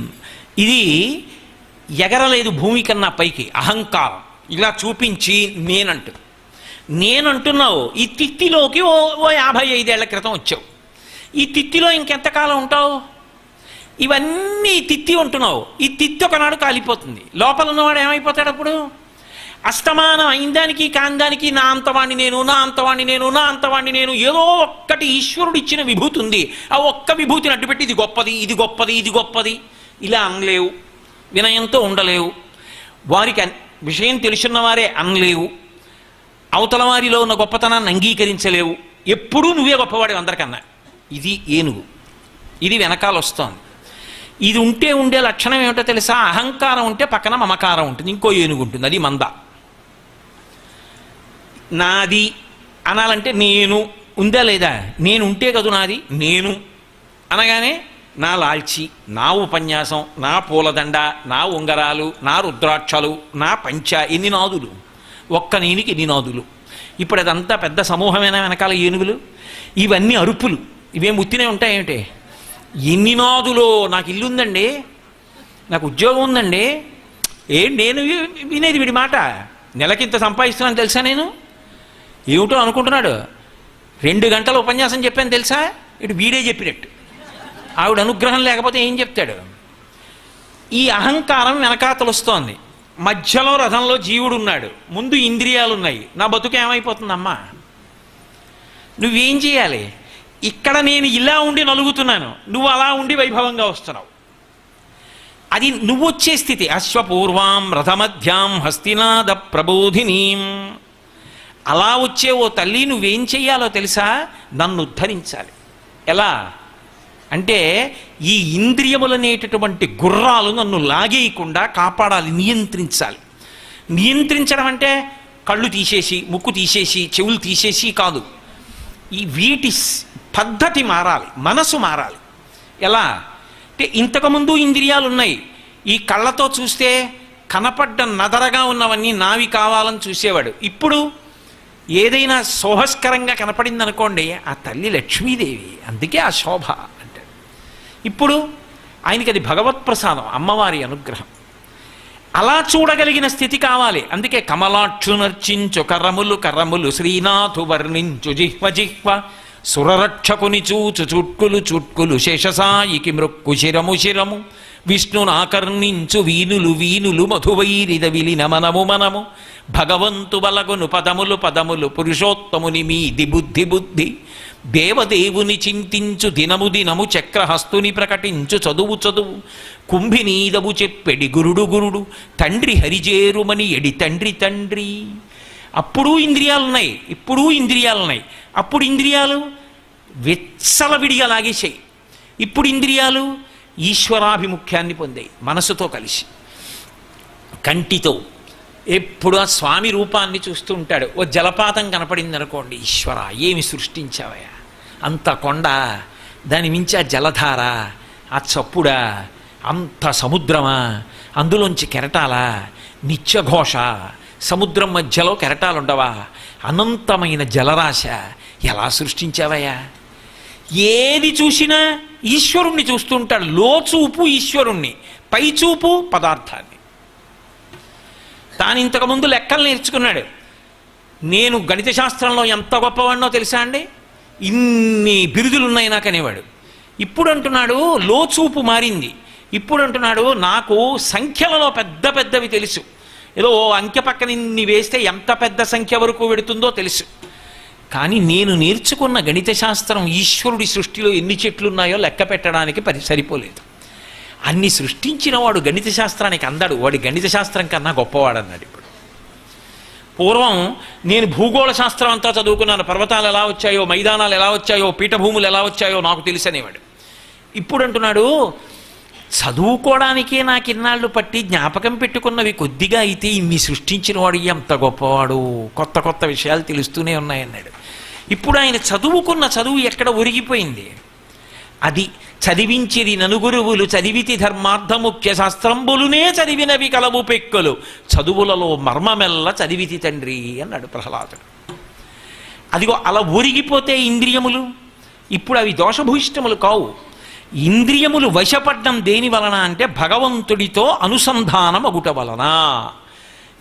ఇది ఎగరలేదు భూమి కన్నా పైకి, అహంకారం ఇలా చూపించి నేనంటున్నావు. ఈ తిత్తిలోకి ఓ 55 ఏళ్ల క్రితం వచ్చావు. ఈ తిత్తిలో ఇంకెంతకాలం ఉంటావు? ఇవన్నీ తిత్తి ఉంటున్నావు. ఈ తిత్తి ఒకనాడు కాలిపోతుంది. లోపల ఉన్నవాడు ఏమైపోతాడు అప్పుడు? అస్తమానం అయిందానికి కాందానికి నా అంతవాణ్ణి నేను, నా అంతవాణ్ణి నేను, నా అంతవాణ్ణి నేను. ఏదో ఒక్కటి ఈశ్వరుడు ఇచ్చిన విభూతి ఉంది, ఆ ఒక్క విభూతిని అడ్డుపెట్టి ఇది గొప్పది, ఇది గొప్పది, ఇది గొప్పది ఇలా అనలేవు, వినయంతో ఉండలేవు. వారికి విషయం తెలుసున్న వారే అనలేవు, అవతల వారిలో ఉన్న గొప్పతనాన్ని అంగీకరించలేవు. ఎప్పుడూ నువ్వే గొప్పవాడు అందరికన్నా. ఇది ఏనుగు. ఇది వెనకాల వస్తోంది. ఇది ఉంటే ఉండే లక్షణం ఏమిటో తెలుసా? అహంకారం ఉంటే పక్కన మమకారం ఉంటుంది, ఇంకో ఏనుగు ఉంటుంది, అది మంద. నాది అనాలంటే నేను ఉందా లేదా? నేను ఉంటే కదా నాది. నేను అనగానే నా లాల్చి, నా ఉపన్యాసం, నా పూలదండ, నా ఉంగరాలు, నా రుద్రాక్షలు, నా పంచ, ఎన్ని నాదులు? ఒక్క నేనికి ఎన్ని నాదులు? ఇప్పుడు అదంతా పెద్ద సమూహమైన వెనకాల ఏనుగులు. ఇవన్నీ అరుపులు, ఇవేం ఉత్తినే ఉంటాయేమిటి? ఎన్ని నాదులో! నాకు ఇల్లు ఉందండి, నాకు ఉద్యోగం ఉందండి, నేను వినేది వీడి మాట. నెలకింత సంపాదిస్తున్నాను తెలుసా నేను? ఏమిటో అనుకుంటున్నాడు. 2 గంటల ఉపన్యాసం చెప్పాను తెలుసా? ఇటు వీడే చెప్పినట్టు. ఆవిడ అనుగ్రహం లేకపోతే ఏం చెప్తాడు? ఈ అహంకారం వెనకాతలు వస్తోంది. మధ్యలో రథంలో జీవుడు ఉన్నాడు, ముందు ఇంద్రియాలు ఉన్నాయి. నా బతుకు ఏమైపోతుందమ్మా? నువ్వేం చేయాలి? ఇక్కడ నేను ఇలా ఉండి నలుగుతున్నాను, నువ్వు అలా ఉండి వైభవంగా వస్తున్నావు. అది నువ్వు వచ్చే స్థితి. అశ్వపూర్వాం రథమధ్యాం హస్తినాద ప్రబోధినీం. అలా వచ్చే ఓ తల్లి నువ్వేం చెయ్యాలో తెలుసా? నన్ను ఉద్ధరించాలి. ఎలా అంటే ఈ ఇంద్రియములనేటటువంటి గుర్రాలు నన్ను లాగేయకుండా కాపాడాలి, నియంత్రించాలి. నియంత్రించడం అంటే కళ్ళు తీసేసి, ముక్కు తీసేసి, చెవులు తీసేసి కాదు. ఈ వీటి పద్ధతి మారాలి, మనసు మారాలి. ఎలా అంటే ఇంతకుముందు ఇంద్రియాలు ఉన్నాయి. ఈ కళ్ళతో చూస్తే కనపడ్డ నదరగా ఉన్నవన్నీ నావి కావాలని చూసేవాడు. ఇప్పుడు ఏదైనా శోభస్కరంగా కనపడింది అనుకోండి, ఆ తల్లి లక్ష్మీదేవి, అందుకే ఆ శోభ అంటాడు. ఇప్పుడు ఆయనకి అది భగవత్ప్రసాదం, అమ్మవారి అనుగ్రహం. అలా చూడగలిగిన స్థితి కావాలి. అందుకే కమలాక్షు నర్చించు కర్రములు కర్రములు శ్రీనాథు వర్ణించు జిహ్వ జిహ్వ సురరక్షకుని చూచు చుట్కులు చుట్కులు శేషసాయికి మృక్కు శిరము శిరము విష్ణునాకర్ణించు వీనులు వీనులు మధువైరిద విలిన మనము మనము భగవంతు బలగును పదములు పదములు పురుషోత్తముని మీది బుద్ధి బుద్ధి దేవదేవుని చింతించు దినము దినము చక్రహస్తుని ప్రకటించు చదువు చదువు కుంభినీదవు చెప్పెడి గురుడు గురుడు తండ్రి హరిజేరుమని ఎడి తండ్రి తండ్రి. అప్పుడు ఇంద్రియాలున్నాయి, ఇప్పుడు ఇంద్రియాలున్నాయి. అప్పుడు ఇంద్రియాలు విచ్చలవిడిగా లాగేసాయి. ఇప్పుడు ఇంద్రియాలు ఈశ్వరాభిముఖ్యాన్ని పొందాయి, మనసుతో కలిసి. కంటితో ఎప్పుడు ఆ స్వామి రూపాన్ని చూస్తూ ఉంటాడు. ఓ జలపాతం కనపడింది అనుకోండి, ఈశ్వర ఏమి సృష్టించావయ్యా, అంత కొండ, దాని మించి ఆ జలధార, ఆ చప్పుడా, అంత సముద్రమా, అందులోంచి కెరటాలా, నిత్యఘోష, సముద్రం మధ్యలో కెరటాలుండవా, అనంతమైన జలరాశ, ఎలా సృష్టించావయ్యా. ఏది చూసినా ఈశ్వరుణ్ణి చూస్తుంటాడు. లోచూపు ఈశ్వరుణ్ణి, పైచూపు పదార్థాన్ని. తాను ఇంతకుముందు లెక్కలు నేర్చుకున్నాడు. నేను గణిత శాస్త్రంలో ఎంత గొప్పవాడినో తెలుసా అండి, ఇన్ని బిరుదులున్నాయి నాకు అనేవాడు. ఇప్పుడు అంటున్నాడు లోచూపు మారింది. ఇప్పుడు అంటున్నాడు నాకు సంఖ్యలలో పెద్ద పెద్దవి తెలుసు. ఏదో అంకె పక్కన ఇన్ని వేస్తే ఎంత పెద్ద సంఖ్య వరకు పెడుతుందో తెలుసు. కానీ నేను నేర్చుకున్న గణిత శాస్త్రం ఈశ్వరుడి సృష్టిలో ఎన్ని చెట్లున్నాయో లెక్క పెట్టడానికి సరిపోలేదు. అన్ని సృష్టించిన వాడు గణిత శాస్త్రానికి అందడు, వాడి గణిత శాస్త్రం కన్నా గొప్పవాడు అన్నాడు. ఇప్పుడు పూర్వం నేను భూగోళ శాస్త్రం అంతా చదువుకున్నాను, పర్వతాలు ఎలా వచ్చాయో, మైదానాలు ఎలా వచ్చాయో, పీఠభూములు ఎలా వచ్చాయో నాకు తెలుసనేవాడు. ఇప్పుడు అంటున్నాడు చదువుకోవడానికే నాకు ఇన్నాళ్ళు పట్టి జ్ఞాపకం పెట్టుకున్నవి కొద్దిగా అయితే ఇన్ని సృష్టించిన వాడు ఎంత గొప్పవాడు, కొత్త కొత్త విషయాలు తెలుస్తూనే ఉన్నాయన్నాడు. ఇప్పుడు ఆయన చదువుకున్న చదువు ఎక్కడ ఒరిగిపోయింది. అది చదివించిరి నలుగురువులు చదివితి ధర్మార్థముఖ్య శాస్త్రంబులునే చదివినవి కలవు పెక్కలు చదువులలో మర్మమెల్ల చదివితి తండ్రి అన్నాడు ప్రహ్లాదుడు. అదిగో అలా ఒరిగిపోతే ఇంద్రియములు ఇప్పుడు అవి దోషభూయిష్టములు కావు. ఇంద్రియములు వశపడ్డం దేని వలన అంటే భగవంతుడితో అనుసంధానం అగుట వలన.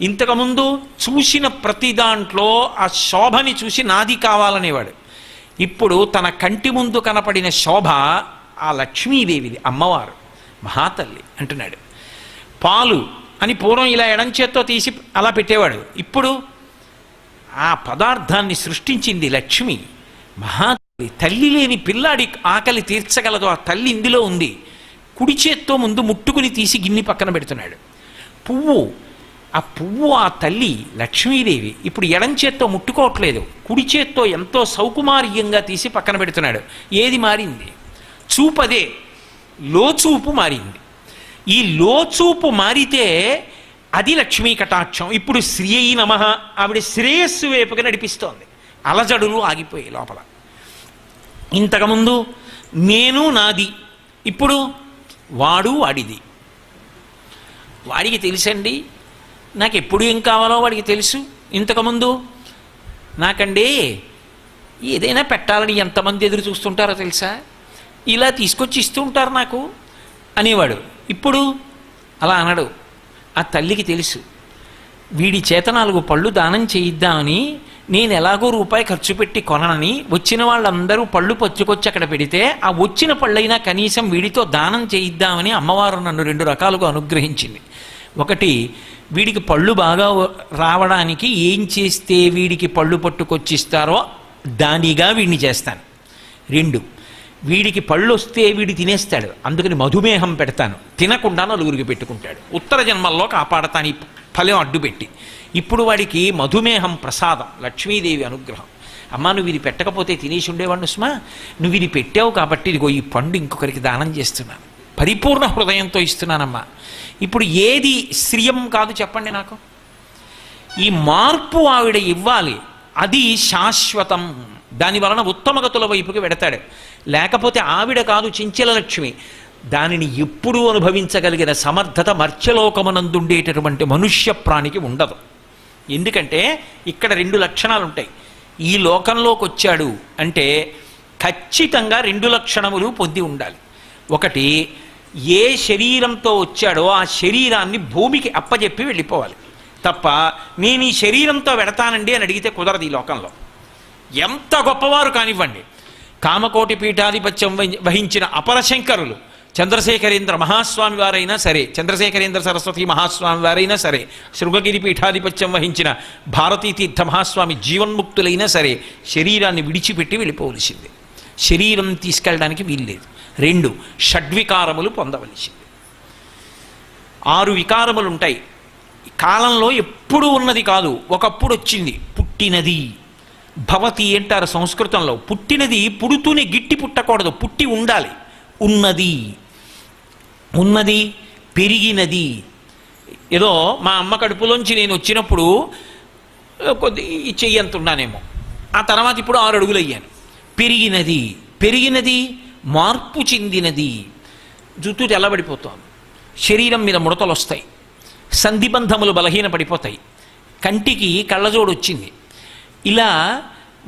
ఇంతకుముందు చూసిన ప్రతి దాంట్లో ఆ శోభని చూసి నాది కావాలనేవాడు. ఇప్పుడు తన కంటి ముందు కనపడిన శోభ ఆ లక్ష్మీదేవిది, అమ్మవారు, మహాతల్లి అంటున్నాడు. పాలు అని పూర్వం ఇలా ఎడం చేత్తో తీసి అలా పెట్టేవాడు. ఇప్పుడు ఆ పదార్థాన్ని సృష్టించింది లక్ష్మి, మహాతల్లి. తల్లి లేని పిల్లాడి ఆకలి తీర్చగలదు ఆ తల్లి ఇందులో ఉంది. కుడి చేత్తో ముందు ముట్టుకుని తీసి గిన్నె పక్కన పెడుతున్నాడు. పువ్వు, ఆ పువ్వు ఆ తల్లి లక్ష్మీదేవి. ఇప్పుడు ఎడం చేత్తో ముట్టుకోవట్లేదు, కుడి చేత్తో ఎంతో సౌకుమార్యంగా తీసి పక్కన పెడుతున్నాడు. ఏది మారింది? చూపదే, లోచూపు మారింది. ఈ లోచూపు మారితే అది లక్ష్మీ కటాక్షం. ఇప్పుడు శ్రీ నమః, ఆవిడ శ్రేయస్సు వైపుగా నడిపిస్తోంది. అలజడులు ఆగిపోయాయి లోపల. ఇంతకుముందు నేను నాది, ఇప్పుడు వాడు వాడిది. వాడికి తెలుసండి, నాకు ఎప్పుడు ఏం కావాలో వాడికి తెలుసు. ఇంతకుముందు నాకండి ఏదైనా పెట్టాలని ఎంతమంది ఎదురు చూస్తుంటారో తెలుసా, ఇలా తీసుకొచ్చి ఇస్తూ ఉంటారు నాకు అనేవాడు. ఇప్పుడు అలా అనడు. ఆ తల్లికి తెలుసు, వీడి చేత 4 పళ్ళు దానం చేయిద్దామని నేను ఎలాగో రూపాయి ఖర్చు పెట్టి కొననని వచ్చిన వాళ్ళందరూ పళ్ళు పచ్చుకొచ్చి అక్కడ పెడితే ఆ వచ్చిన పళ్ళైనా కనీసం వీడితో దానం చేయిద్దామని అమ్మవారు నన్ను 2 రకాలుగా అనుగ్రహించింది. ఒకటి, వీడికి పళ్ళు బాగా రావడానికి ఏం చేస్తే వీడికి పళ్ళు పట్టుకొచ్చిస్తారో దానిగా వీడిని చేస్తాను. 2, వీడికి పళ్ళు వస్తే వీడి తినేస్తాడు, అందుకని మధుమేహం పెడతాను, తినకుండా నలుగురికి పెట్టుకుంటాడు, ఉత్తర జన్మల్లో కాపాడతాను ఈ ఫలం అడ్డుపెట్టి. ఇప్పుడు వాడికి మధుమేహం ప్రసాదం, లక్ష్మీదేవి అనుగ్రహం. అమ్మా నువ్వు ఇది పెట్టకపోతే తినేసి ఉండేవాడిని సుమా, నువ్వు ఇది పెట్టావు కాబట్టి ఇదిగో ఈ పండు ఇంకొకరికి దానం చేస్తున్నాను, పరిపూర్ణ హృదయంతో ఇస్తున్నానమ్మా. ఇప్పుడు ఏది శ్రియం కాదు చెప్పండి నాకు? ఈ మార్పు ఆవిడ ఇవ్వాలి, అది శాశ్వతం. దాని వలన ఉత్తమగతుల వైపుకి వెడతాడు. లేకపోతే ఆవిడ కాదు చెంచల లక్ష్మి, దానిని ఎప్పుడూ అనుభవించగలిగిన సమర్థత మర్త్యలోకమునందుండేటటువంటి మనుష్య ప్రాణికి ఉండదు. ఎందుకంటే ఇక్కడ 2 లక్షణాలు ఉంటాయి. ఈ లోకంలోకి వచ్చాడు అంటే ఖచ్చితంగా 2 లక్షణములు పొంది ఉండాలి. ఒకటి, ఏ శరీరంతో వచ్చాడో ఆ శరీరాన్ని భూమికి అప్పజెప్పి వెళ్ళిపోవాలి తప్ప నేను ఈ శరీరంతో వెడతానండి అని అడిగితే కుదరదు. ఈ లోకంలో ఎంత గొప్పవారు కానివ్వండి, కామకోటి పీఠాధిపత్యం వహించిన అపరశంకరులు చంద్రశేఖరేంద్ర మహాస్వామి వారైనా సరే, చంద్రశేఖరేంద్ర సరస్వతి మహాస్వామి వారైనా సరే, శృంగగిరి పీఠాధిపత్యం వహించిన భారతీ తీర్థ మహాస్వామి జీవన్ముక్తులైనా సరే శరీరాన్ని విడిచిపెట్టి వెళ్ళిపోవలసింది. శరీరం తీసుకెళ్ళడానికి వీల్లేదు. 2, షడ్వికారములు పొందవలసింది. 6 వికారములు ఉంటాయి. కాలంలో ఎప్పుడూ ఉన్నది కాదు, ఒకప్పుడు వచ్చింది. పుట్టినది భవతి అంటారు సంస్కృతంలో. పుట్టినది పుడుతూనే గిట్టి పుట్టకూడదు, పుట్టి ఉండాలి. ఉన్నది, ఉన్నది, పెరిగినది. ఏదో మా అమ్మ కడుపులోంచి నేను వచ్చినప్పుడు కొద్ది చెయ్యి అంత ఉన్నానేమో, ఆ తర్వాత ఇప్పుడు 6 అడుగులు అయ్యాను. పెరిగినది, పెరిగినది, మార్పు చెందినది. జుట్టు తెల్లబడిపోతోంది, శరీరం మీద ముడతలు వస్తాయి, సంధిబంధములు బలహీనపడిపోతాయి, కంటికి కళ్ళజోడు వచ్చింది. ఇలా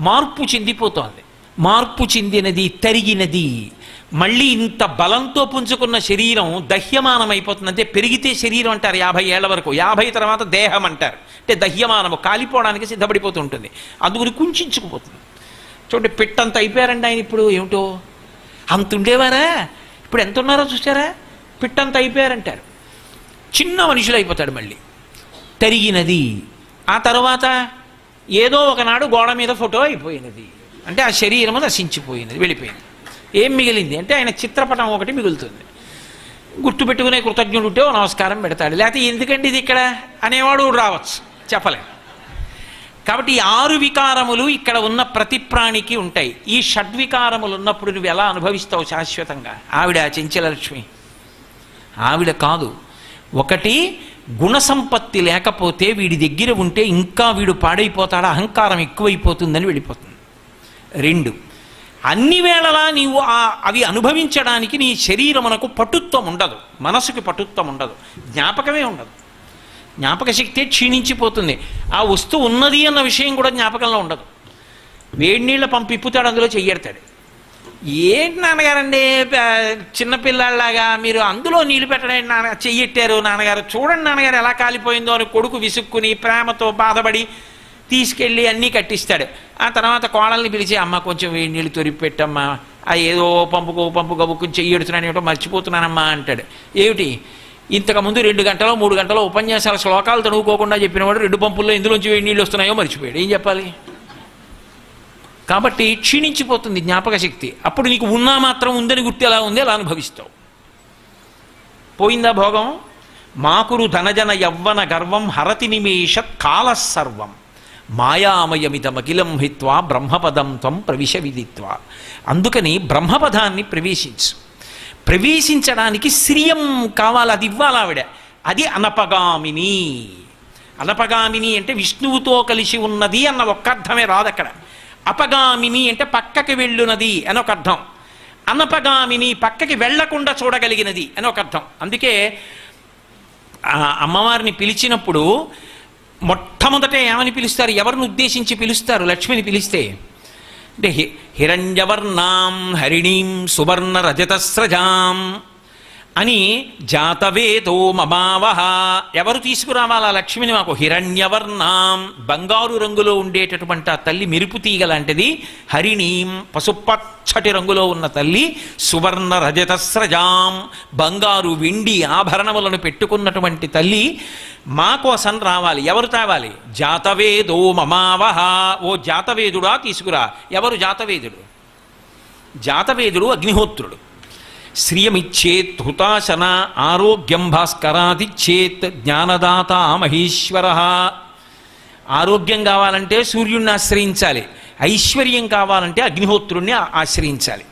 మార్పు చెందిపోతోంది. మార్పు చెందినది, తరిగినది. మళ్ళీ ఇంత బలంతో పుంజుకున్న శరీరం దహ్యమానం అయిపోతుంది. అంటే పెరిగితే శరీరం అంటారు 50 ఏళ్ల వరకు, 50 తర్వాత దేహం అంటారు. అంటే దహ్యమానము, కాలిపోవడానికి సిద్ధపడిపోతూ ఉంటుంది. అందుకని కుంచుకుపోతుంది. చూడండి, పిట్టంత అయిపోయారండి ఆయన. ఇప్పుడు ఏమిటో అంత ఉండేవారా, ఇప్పుడు ఎంత ఉన్నారో చూసారా? పిట్టంత అయిపోయారంటారు. చిన్న మనుషులు అయిపోతాడు. మళ్ళీ తరిగినది. ఆ తర్వాత ఏదో ఒకనాడు గోడ మీద ఫోటో అయిపోయినది, అంటే ఆ శరీరము నశించిపోయినది, వెళ్ళిపోయింది. ఏం మిగిలింది అంటే ఆయన చిత్రపటం ఒకటి మిగులుతుంది. గుర్తుపెట్టుకునే కృతజ్ఞుడు ఉంటే నమస్కారం పెడతాడు, లేకపోతే ఎందుకండి ఇది ఇక్కడ అనేవాడు రావచ్చు, చెప్పలేం. కాబట్టి ఈ 6 వికారములు ఇక్కడ ఉన్న ప్రతి ప్రాణికి ఉంటాయి. ఈ షడ్వికారములు ఉన్నప్పుడు నువ్వు ఎలా అనుభవిస్తావు శాశ్వతంగా? ఆవిడ చెంచలక్ష్మి, ఆవిడ కాదు. ఒకటి, గుణసంపత్తి లేకపోతే వీడి దగ్గర ఉంటే ఇంకా వీడు పాడైపోతాడు, అహంకారం ఎక్కువైపోతుందని వెళ్ళిపోతుంది. 2, అన్ని వేళలా నీవు అవి అనుభవించడానికి నీ శరీరమునకు పటుత్వం ఉండదు, మనసుకి పటుత్వం ఉండదు, జ్ఞాపకమే ఉండదు. జ్ఞాపక శక్తి క్షీణించిపోతుంది. ఆ వస్తువు ఉన్నది అన్న విషయం కూడా జ్ఞాపకంలో ఉండదు. వేడి నీళ్ళ పంపు ఇప్పుతాడు, అందులో చెయ్యెడతాడు. ఏంటి నాన్నగారండి చిన్నపిల్లాళ్ళలాగా మీరు అందులో నీళ్ళు పెట్టడం నాన్న, చెయ్యెట్టారు నాన్నగారు, చూడండి నాన్నగారు ఎలా కాలిపోయిందో అని కొడుకు విసుక్కుని ప్రేమతో బాధపడి తీసుకెళ్ళి అన్నీ కట్టిస్తాడు. ఆ తర్వాత కోడల్ని పిలిచి, అమ్మ కొంచెం వేడి నీళ్ళు తొరిపి పెట్టమ్మా, ఆ ఏదో పంపు గబుక్కుని చెయ్యెడుతున్నాను, ఏమిటో మర్చిపోతున్నానమ్మా అంటాడు. ఏమిటి ఇంతకుముందు 2 గంటలో 3 గంటలో ఉపన్యాసాల శ్లోకాలు తడువుకోకుండా చెప్పినవాడు 2 పంపుల్లో ఎందులోంచి వేడి నీళ్ళు వస్తున్నాయో మర్చిపోయాడు. ఏం చెప్పాలి? కాబట్టి క్షీణించిపోతుంది జ్ఞాపక శక్తి. అప్పుడు నీకు ఉన్నా మాత్రం ఉందని గుర్తు ఎలా ఉంది అలా అనుభవిస్తావు. పోయిందా భోగం? మాకురు ధనజన యవ్వన గర్వం హరతి నిమేషత్ కాల సర్వం. మాయామయమిదమఖిలం హిత్వా బ్రహ్మపదం త్వం ప్రవిశ విదిత్వా. అందుకని బ్రహ్మపదాన్ని ప్రవేశించడానికి శ్రియం కావాలి, అది ఇవ్వాలి ఆవిడ. అది అనపగామిని. అనపగామిని అంటే విష్ణువుతో కలిసి ఉన్నది అన్న ఒక్క అర్థమే రాదు అక్కడ. అపగామిని అంటే పక్కకి వెళ్ళునది అని ఒక అర్థం. అనపగామిని పక్కకి వెళ్లకుండా చూడగలిగినది అని ఒక అర్థం. అందుకే అమ్మవారిని పిలిచినప్పుడు మొట్టమొదట ఏమని పిలుస్తారు, ఎవరిని ఉద్దేశించి పిలుస్తారు? లక్ష్మిని పిలిస్తే అంటే హిరణ్యవర్ణాం హరిణీం సువర్ణ రజతస్రజాం అని జాతవేదో మమావహ. ఎవరు తీసుకురావాలా లక్ష్మిని మాకు? హిరణ్యవర్ణాం, బంగారు రంగులో ఉండేటటువంటి ఆ తల్లి మెరుపు తీగ లాంటిది. హరిణీం, పసుపచ్చటి రంగులో ఉన్న తల్లి. సువర్ణ రజతస్రజాం, బంగారు వెండి ఆభరణములను పెట్టుకున్నటువంటి తల్లి మా కోసం రావాలి. ఎవరు తేవాలి? జాతవేదో మమావహ. ఓ జాతవేదుడా తీసుకురా. ఎవరు జాతవేదుడు? జాతవేదుడు అగ్నిహోత్రుడు. శ్రియమిచ్చేత్ హుతాశన ఆరోగ్యం భాస్కరాదిచ్చేత్ జ్ఞానదాత మహేశ్వర. ఆరోగ్యం కావాలంటే సూర్యుడిని ఆశ్రయించాలి, ఐశ్వర్యం కావాలంటే అగ్నిహోత్రుడిని ఆశ్రయించాలి.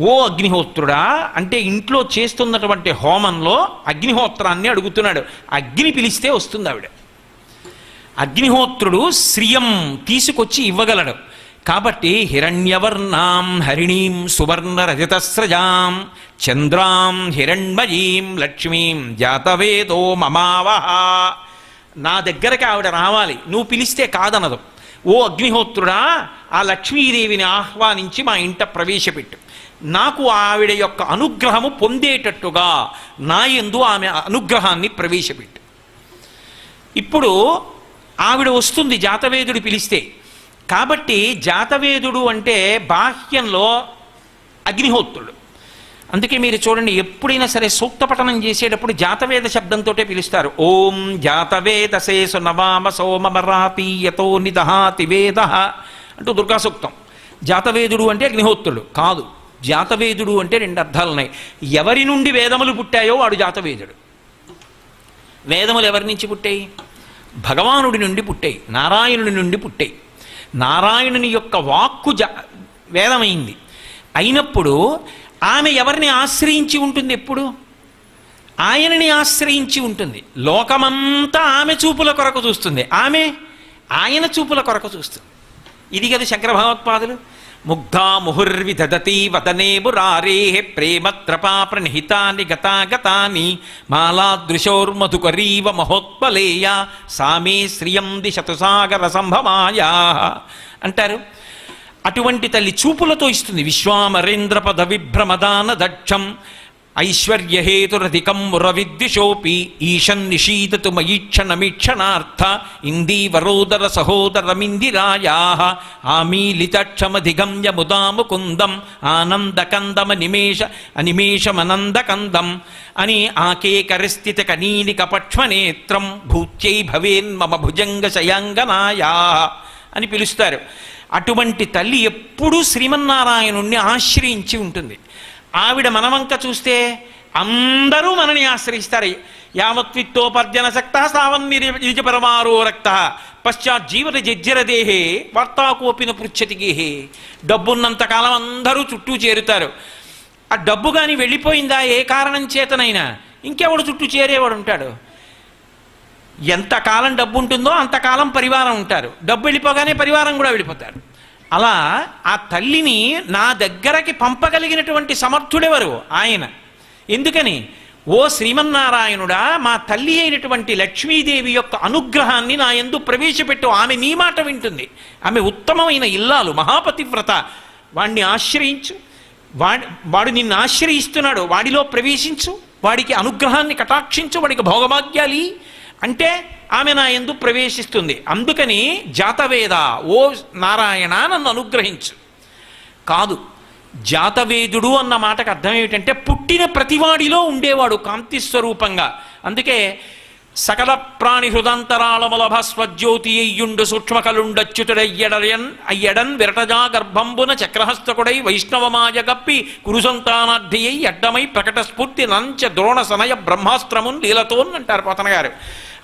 ఓ అగ్నిహోత్రుడా అంటే ఇంట్లో చేస్తున్నటువంటి హోమంలో అగ్నిహోత్రాన్ని అడుగుతున్నాడు. అగ్ని పిలిస్తే వస్తుంది ఆవిడ. అగ్నిహోత్రుడు శ్రియం తీసుకొచ్చి ఇవ్వగలడు. కాబట్టి హిరణ్యవర్ణాం హరిణీం సువర్ణ రజతస్రజాం చంద్రాం హిరణ్మయీం లక్ష్మీం జాతవేదో మమావహ. నా దగ్గరకి ఆవిడ రావాలి, నువ్వు పిలిస్తే కాదనదు. ఓ అగ్నిహోత్రుడా ఆ లక్ష్మీదేవిని ఆహ్వానించి మా ఇంట ప్రవేశపెట్టు. నాకు ఆవిడ యొక్క అనుగ్రహము పొందేటట్టుగా నా యందు ఆమె అనుగ్రహాన్ని ప్రవేశపెట్టు. ఇప్పుడు ఆవిడ వస్తుంది జాతవేదుడు పిలిస్తే. కాబట్టి జాతవేదుడు అంటే బాహ్యంలో అగ్నిహోత్రుడు. అందుకే మీరు చూడండి, ఎప్పుడైనా సరే సూక్త పఠనం చేసేటప్పుడు జాతవేద శబ్దంతో పిలుస్తారు. ఓం జాతవేదసేసు నవామ సోమమరాతీయతో నిదహాతి వేద అంటూ దుర్గా సూక్తం. జాతవేదుడు అంటే అగ్నిహోత్రుడు కాదు. జాతవేదుడు అంటే రెండు అర్థాలు ఉన్నాయి. ఎవరి నుండి వేదములు పుట్టాయో వాడు జాతవేదుడు. వేదములు ఎవరి నుంచి పుట్టాయి? భగవానుడి నుండి పుట్టాయి, నారాయణుడి నుండి పుట్టాయి. నారాయణుని యొక్క వాక్కు వేదమైంది. అయినప్పుడు ఆమె ఎవరిని ఆశ్రయించి ఉంటుంది? ఎప్పుడు ఆయనని ఆశ్రయించి ఉంటుంది. లోకమంతా ఆమె చూపుల కొరకు చూస్తుంది, ఆమె ఆయన చూపుల కొరకు చూస్తుంది. ఇది కదా శంకర భగవత్పాదులు. ముగ్ధా ముహుర్విదతి వదనే మురారే ప్రేమత్రపా ప్రణిహితాని గతాగతాని మాలాదృశోర్మధుకరీవ మహోత్పలేయ సామే శ్రియం దిశతు సాగర సంభమాయా అంటారు. అటువంటి తల్లి చూపులతో ఇస్తుంది. విశ్వామరేంద్ర పద విభ్రమదాన దక్షం ఐశ్వర్యహేతురధికం మురవిద్విషోపి ఈశన్ నిషీదతు మయీక్షణమీక్షణార్థ ఇందీవరోదర సహోదరమిందిరాయా ఆమీలితక్షమధిగమ్య ముదాముకుందం అనిమేషమనందకందం అని ఆకేకరిస్థిత కనీనిక పక్ష్మనేత్రం భూత్యై భవేన్మమ భుజంగ శయాంగనాయా అని పిలుస్తారు. అటువంటి తల్లి ఎప్పుడూ శ్రీమన్నారాయణుణ్ణి ఆశ్రయించి ఉంటుంది. ఆవిడ మనవంక చూస్తే అందరూ మనని ఆశ్రయిస్తారు. యావత్విత్తోపర్జన శక్త సావన్నిజ పరమారో రక్త పశ్చాజ్జీవన జజ్జరదేహే వార్తాకోపిన పృచ్చతి గేహే. డబ్బున్నంతకాలం అందరూ చుట్టూ చేరుతారు. ఆ డబ్బు కానీ వెళ్ళిపోయిందా ఏ కారణం చేతనైనా ఇంకెవడు చుట్టూ చేరేవాడు ఉంటాడు. ఎంతకాలం డబ్బు ఉంటుందో అంతకాలం పరివారం ఉంటారు. డబ్బు వెళ్ళిపోగానే పరివారం కూడా వెళ్ళిపోతారు. అలా ఆ తల్లిని నా దగ్గరకి పంపగలిగినటువంటి సమర్థుడెవరు? ఆయన. ఎందుకని? ఓ శ్రీమన్నారాయణుడా మా తల్లి అయినటువంటి లక్ష్మీదేవి యొక్క అనుగ్రహాన్ని నా యందు ప్రవేశపెట్టు. ఆమె నీ మాట వింటుంది. ఆమె ఉత్తమమైన ఇల్లాలు, మహాపతివ్రత. వాడిని ఆశ్రయించు. వాడు నిన్ను ఆశ్రయిస్తున్నాడు, వాడిలో ప్రవేశించు, వాడికి అనుగ్రహాన్ని కటాక్షించు, వాడికి భోగభాగ్యాలి అంటే ఆమె నా యందు ప్రవేశిస్తుంది. అందుకని జాతవేద ఓ నారాయణ నన్ను అనుగ్రహించు కాదు. జాతవేదుడు అన్న మాటకు అర్థం ఏమిటంటే పుట్టిన ప్రతివాడిలో ఉండేవాడు కాంతి స్వరూపంగా. అందుకే సకల ప్రాణి హృదంతరాళములభ స్వజ్యోతి అయ్యుండు సూక్ష్మకలుండచ్యుతుడయ్యడన్ విరటజా గర్భంబున చక్రహస్తకుడై వైష్ణవమాయ గప్పి కురుసంతానార్థి అయి అడ్డమై ప్రకట స్ఫూర్తి నంచ ద్రోణ సనయ బ్రహ్మాస్త్రమున్ లీలతోన్ అంటారు పోతన గారు.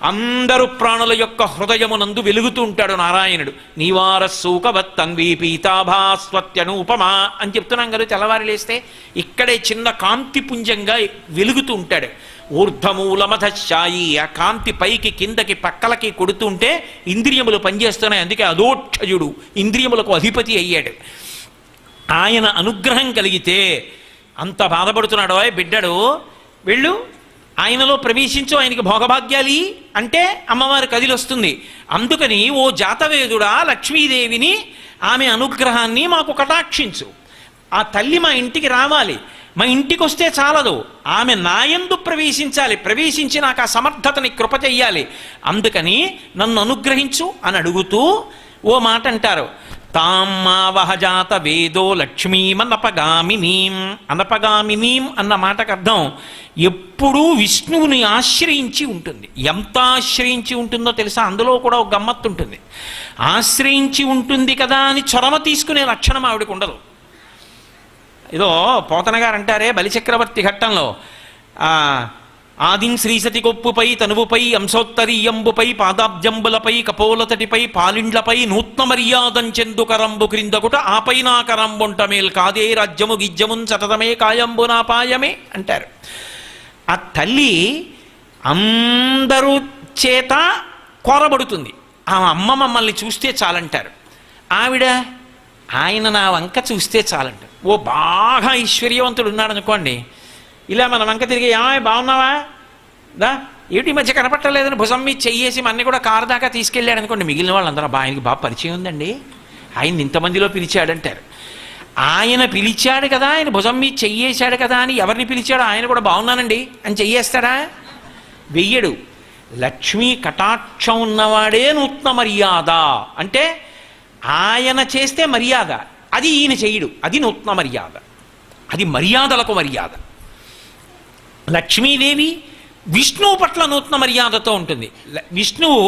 అందరు ప్రాణుల యొక్క హృదయమునందు వెలుగుతూ ఉంటాడు నారాయణుడు. నీవారస్సూకవత్తన్వీ పీతాభాస్వత్యనూపమా అని చెప్తున్నాం కదా తెల్లవారి లేస్తే. ఇక్కడే చిన్న కాంతి పుంజంగా వెలుగుతూ ఉంటాడు. ఊర్ధమూలమధశాయి, ఆ కాంతి పైకి కిందకి పక్కలకి కొడుతుంటే ఇంద్రియములు పనిచేస్తున్నాయి. అందుకే అధోక్షజుడు, ఇంద్రియములకు అధిపతి అయ్యాడు. ఆయన అనుగ్రహం కలిగితే అంత బాధపడుతున్నాడు బిడ్డడు, వెళ్ళు ఆయనలో ప్రవేశించు, ఆయనకి భోగభాగ్యాలి అంటే అమ్మవారి కదిలి వస్తుంది. అందుకని ఓ జాతవేదుడా లక్ష్మీదేవిని, ఆమె అనుగ్రహాన్ని మాకు కటాక్షించు. ఆ తల్లి మా ఇంటికి రావాలి. మా ఇంటికి వస్తే చాలదు, ఆమె నాయందు ప్రవేశించాలి. ప్రవేశించి నాకు ఆ సమర్థతని కృప చెయ్యాలి. అందుకని నన్ను అనుగ్రహించు అని అడుగుతూ ఓ మాట అంటారు. తామ్మావహజాత వేదో లక్ష్మీమనపగామినీం. అనపగామినీం అన్న మాటకు అర్థం ఎప్పుడూ విష్ణువుని ఆశ్రయించి ఉంటుంది. ఎంత ఆశ్రయించి ఉంటుందో తెలుసా? అందులో కూడా ఒక గమ్మత్తు ఉంటుంది. ఆశ్రయించి ఉంటుంది కదా అని చొరవ తీసుకునే లక్షణం ఆవిడకు ఉండదు. ఏదో పోతన గారు అంటారే బలిచక్రవర్తి ఘట్టంలో, ఆదిం శ్రీసతి కొప్పుపై తనువుపై అంశోత్తరీయంబుపై పాదాబ్జంబులపై కపోలతటిపై పాలిండ్లపై నూత్న మర్యాదంచెందు కరంబు క్రిందకుట ఆపై నా కరంబొంటమేల్ కాదే రాజ్యము గిజ్యమున్ సతతమే కాయంబు నాపాయమే అంటారు. ఆ తల్లి అందరూ చేత కోరబడుతుంది. ఆ అమ్మ మమ్మల్ని చూస్తే చాలంటారు. ఆవిడ ఆయన నా వంక చూస్తే చాలంటారు. ఓ బాగా ఐశ్వర్యవంతుడు ఉన్నాడు అనుకోండి, ఇలా మన వంక తిరిగి బాగున్నావా దా ఏమిటి మధ్య కనపట్టలేదని భుజం మీద చెయ్యేసి మన్ని కూడా కారు దాకా తీసుకెళ్ళాడు అనుకోండి, మిగిలిన వాళ్ళందరూ ఆయనకి బాగా పరిచయం ఉందండి, ఆయన ఇంతమందిలో పిలిచాడంటారు. ఆయన పిలిచాడు కదా, ఆయన భుజం మీద చెయ్యేశాడు కదా అని ఎవరిని పిలిచాడో ఆయన కూడా బాగున్నానండి అని చెయ్యేస్తాడా? వెయ్యడు. లక్ష్మీ కటాక్షం ఉన్నవాడే నూత్న మర్యాద అంటే ఆయన చేస్తే మర్యాద, అది ఈయన చెయ్యడు, అది నూత్న మర్యాద, అది మర్యాదలకు మర్యాద. లక్ష్మీదేవి విష్ణువు పట్ల నూత్న మర్యాదతో ఉంటుంది. విష్ణువు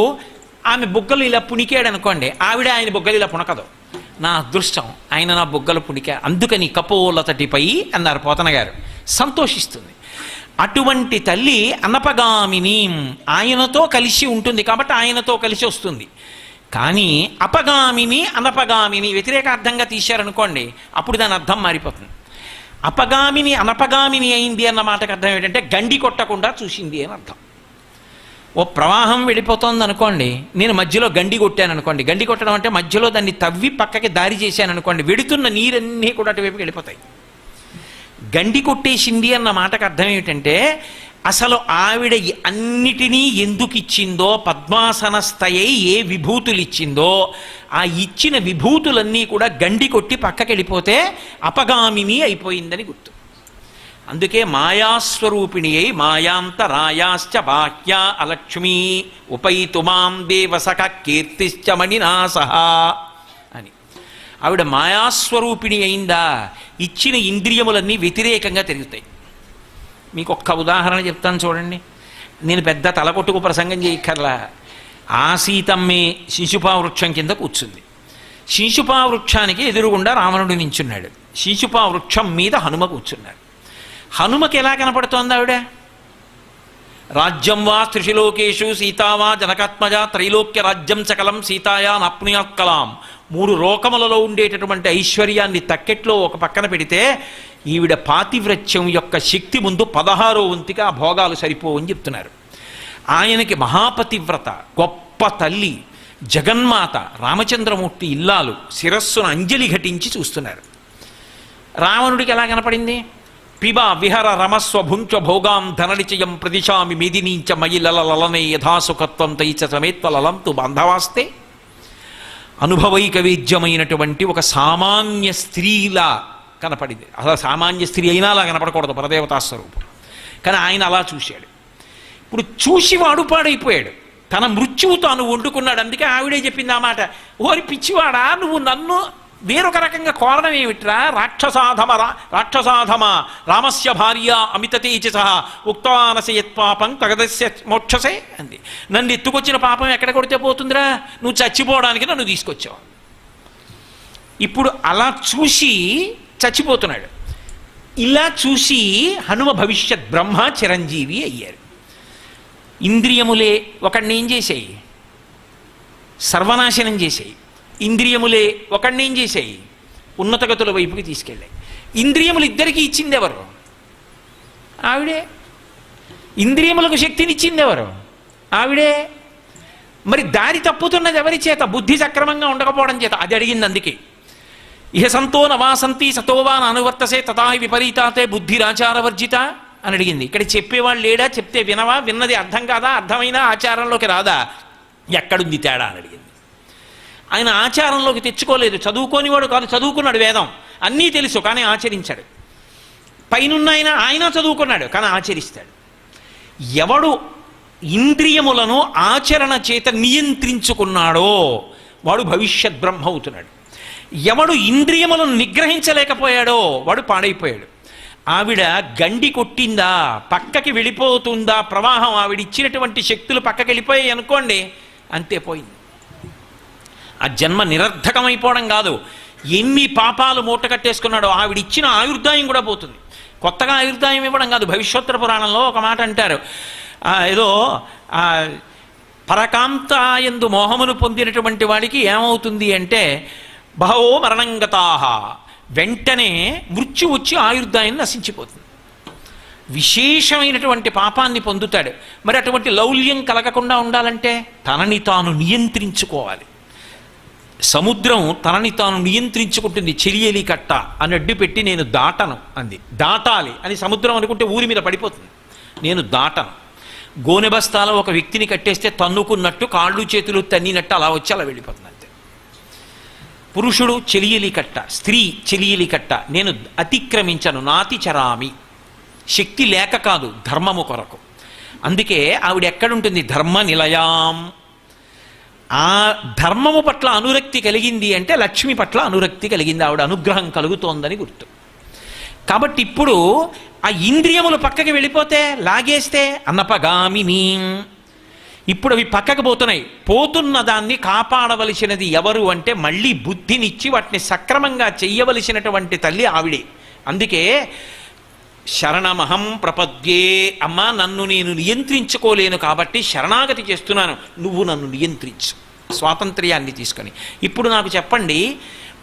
ఆమె బుగ్గలు ఇలా పుణికాడు అనుకోండి, ఆవిడ ఆయన బుగ్గలు ఇలా పుణకదు. నా అదృష్టం ఆయన నా బుగ్గలు పుణికా, అందుకని కపోలతటిపై అన్నారు పోతన గారు. సంతోషిస్తుంది. అటువంటి తల్లి అనపగామిని, ఆయనతో కలిసి ఉంటుంది కాబట్టి ఆయనతో కలిసి వస్తుంది. కానీ అపగామిని అనపగామిని వ్యతిరేకార్థంగా తీశారనుకోండి, అప్పుడు దాని అర్థం మారిపోతుంది. అపగామిని అనపగామిని అయింది అన్న మాటకు అర్థం ఏంటంటే గండి కొట్టకుండా చూసింది అని అర్థం. ఓ ప్రవాహం వెళ్ళిపోతుంది అనుకోండి, నేను మధ్యలో గండి కొట్టాను అనుకోండి. గండి కొట్టడం అంటే మధ్యలో దాన్ని తవ్వి పక్కకి దారి చేశాను అనుకోండి, వెడుతున్న నీరన్నీ కూడా అటువైపుకి వెళ్ళిపోతాయి. గండి కొట్టేసింది అన్న మాటకు అర్థం ఏమిటంటే అసలు ఆవిడ అన్నిటినీ ఎందుకు ఇచ్చిందో, పద్మాసనస్థయై ఏ విభూతులు ఇచ్చిందో ఆ ఇచ్చిన విభూతులన్నీ కూడా గండి కొట్టి పక్కకి వెళ్ళిపోతే అపగామిని అయిపోయిందని గుర్తు. అందుకే మాయాస్వరూపిణి అయి మాయాంతరాయాశ్చ బాహ్య అలక్ష్మీ ఉపైతుమాం దేవసక కీర్తిశ్చ మణినాసహ అని. ఆవిడ మాయాస్వరూపిణి అయిందా, ఇచ్చిన ఇంద్రియములన్నీ వ్యతిరేకంగా తిరుగుతాయి. మీకు ఒక్క ఉదాహరణ చెప్తాను చూడండి. నేను పెద్ద తలకొట్టుకు ప్రసంగం చేయక్కర్లా. ఆ సీతమ్మే శిశుపా వృక్షం కింద కూర్చుంది. శిశుపా వృక్షానికి ఎదురుగుండా రావణుడు నించున్నాడు. శిశుపా వృక్షం మీద హనుమ కూర్చున్నాడు. హనుమకి ఎలా కనపడుతోంది ఆవిడ? రాజ్యం వా త్రిశిలోకేషు సీతావా జనకాత్మజ త్రైలోక్య రాజ్యం సకలం సీతాయా నాప్నుయాత్కలాం. 3 లోకములలో ఉండేటటువంటి ఐశ్వర్యాన్ని తక్కెట్లో ఒక పక్కన పెడితే ఈవిడ పాతివ్రత్యం యొక్క శక్తి ముందు 16వ వంతుగా ఆ భోగాలు సరిపోవని చెప్తున్నారు. ఆయనకి మహాపతివ్రత, గొప్ప తల్లి, జగన్మాత, రామచంద్రమూర్తి ఇల్లాలు శిరస్సును అంజలి ఘటించి చూస్తున్నారు. రావణుడికి ఎలా కనపడింది? పిబా విహర రమస్వ భుంచ భోగాం ధననిచయం ప్రదిశామి మేదినీంచ మయి లలలనే యథాసుఖత్వం తైచ సమేత్వలలం తు బాంధవాస్తే. అనుభవైక వేద్యమైనటువంటి ఒక సామాన్య స్త్రీలా కనపడింది. అసలు సామాన్య స్త్రీ అయినా అలా కనపడకూడదు, పరదేవతా స్వరూపం. కానీ ఆయన అలా చూశాడు. ఇప్పుడు చూసి వాడు పాడైపోయాడు. తన మృత్యువు తాను వండుకున్నాడు. అందుకే ఆవిడే చెప్పింది ఆ మాట, ఓరి పిచ్చివాడా నువ్వు నన్ను వేరొక రకంగా కోరడం ఏమిట్రా? రాక్షసాధమ రామస్య భార్య అమిత తేజస ఉక్తానసయత్పాపం తగదస్య మోక్షసే అంది. నన్ను ఎత్తుకొచ్చిన పాపం ఎక్కడ కొడితే పోతుందిరా? నువ్వు చచ్చిపోవడానికి నన్ను తీసుకొచ్చావు. ఇప్పుడు అలా చూసి చచ్చిపోతున్నాడు. ఇలా చూసి హనుమ భవిష్యత్ బ్రహ్మ చిరంజీవి అయ్యారు. ఇంద్రియములే ఒకడిని ఏం చేసేయి, సర్వనాశనం చేసేయి. ఇంద్రియములే ఒకడిని ఏం చేసేయి, ఉన్నతగతుల వైపుకి తీసుకెళ్ళాయి. ఇంద్రియములు ఇద్దరికీ ఇచ్చింది ఎవరు? ఆవిడే. ఇంద్రియములకు శక్తినిచ్చింది ఎవరు? ఆవిడే. మరి దారి తప్పుతున్నది ఎవరి చేత? బుద్ధి సక్రమంగా ఉండకపోవడం చేత. అది అడిగింది అందుకే. ఇహ సంతో నవాసంతి సతోవా అనువర్తసే తథాహి విపరీతాతే బుద్ధిరాచారవర్జిత అని అడిగింది. ఇక్కడ చెప్పేవాళ్ళు లేడా? చెప్తే వినవా? విన్నది అర్థం కాదా? అర్థమైనా ఆచారంలోకి రాదా? ఎక్కడుంది తేడా అని అడిగింది. ఆయన ఆచారంలోకి తెచ్చుకోలేదు. చదువుకోనివాడు కాదు, చదువుకున్నాడు, వేదం అన్నీ తెలుసు, కానీ ఆచరించాడు. పైనున్న ఆయన చదువుకున్నాడు, కానీ ఆచరిస్తాడు. ఎవడు ఇంద్రియములను ఆచరణ చేత నియంత్రించుకున్నాడో వాడు భవిష్యత్ బ్రహ్మ అవుతున్నాడు. ఎవడు ఇంద్రియములను నిగ్రహించలేకపోయాడో వాడు పాడైపోయాడు. ఆవిడ గండి కొట్టిందా, పక్కకి వెళ్ళిపోతుందా ప్రవాహం, ఆవిడిచ్చినటువంటి శక్తులు పక్కకి వెళ్ళిపోయాయి అనుకోండి, అంతే పోయింది. ఆ జన్మ నిరర్ధకమైపోవడం కాదు, ఎన్ని పాపాలు మూట కట్టేసుకున్నాడో ఆవిడిచ్చిన ఆయుర్దాయం కూడా పోతుంది. కొత్తగా ఆయుర్దాయం ఇవ్వడం కాదు. భవిష్యోత్తర పురాణంలో ఒక మాట అంటారు, ఏదో పరకాంతాయందు మోహమును పొందినటువంటి వాడికి ఏమవుతుంది అంటే బహవో మరణంగతాహ, వెంటనే మృత్యు వచ్చి ఆయుర్దాయం నశించిపోతుంది. విశేషమైనటువంటి పాపాన్ని పొందుతాడు. మరి అటువంటి లౌల్యం కలగకుండా ఉండాలంటే తనని తాను నియంత్రించుకోవాలి. సముద్రం తనని తాను నియంత్రించుకుంటుంది. చెలియలి కట్ట అని అడ్డు పెట్టి నేను దాటను అంది. దాటాలి అని సముద్రం అనుకుంటే ఊరి మీద పడిపోతుంది. నేను దాటను. గోనె బస్తాలో ఒక వ్యక్తిని కట్టేస్తే తన్నుకున్నట్టు కాళ్ళు చేతులు తన్నినట్టు అలా వచ్చి అలా వెళ్ళిపోతుంది అంతే. పురుషుడు చెలియలి కట్ట, స్త్రీ చెలియలి కట్ట. నేను అతిక్రమించను, నాతి చరామి. శక్తి లేక కాదు, ధర్మము కొరకు. అందుకే ఆవిడ ఎక్కడుంటుంది? ధర్మ నిలయాం. ఆ ధర్మము పట్ల అనురక్తి కలిగింది అంటే లక్ష్మి పట్ల అనురక్తి కలిగింది, ఆవిడ అనుగ్రహం కలుగుతోందని గుర్తు. కాబట్టి ఇప్పుడు ఆ ఇంద్రియములు పక్కకి వెళ్ళిపోతే, లాగేస్తే అన్నపగామిని, ఇప్పుడు అవి పక్కకు పోతున్నాయి. పోతున్న దాన్ని కాపాడవలసినది ఎవరు అంటే మళ్ళీ బుద్ధినిచ్చి వాటిని సక్రమంగా చెయ్యవలసినటువంటి తల్లి ఆవిడే. అందుకే శరణమహం ప్రపద్యే, అమ్మా నన్ను నేను నియంత్రించుకోలేను కాబట్టి శరణాగతి చేస్తున్నాను, నువ్వు నన్ను నియంత్రించు, స్వాతంత్ర్యాన్ని తీసుకొని. ఇప్పుడు నాకు చెప్పండి,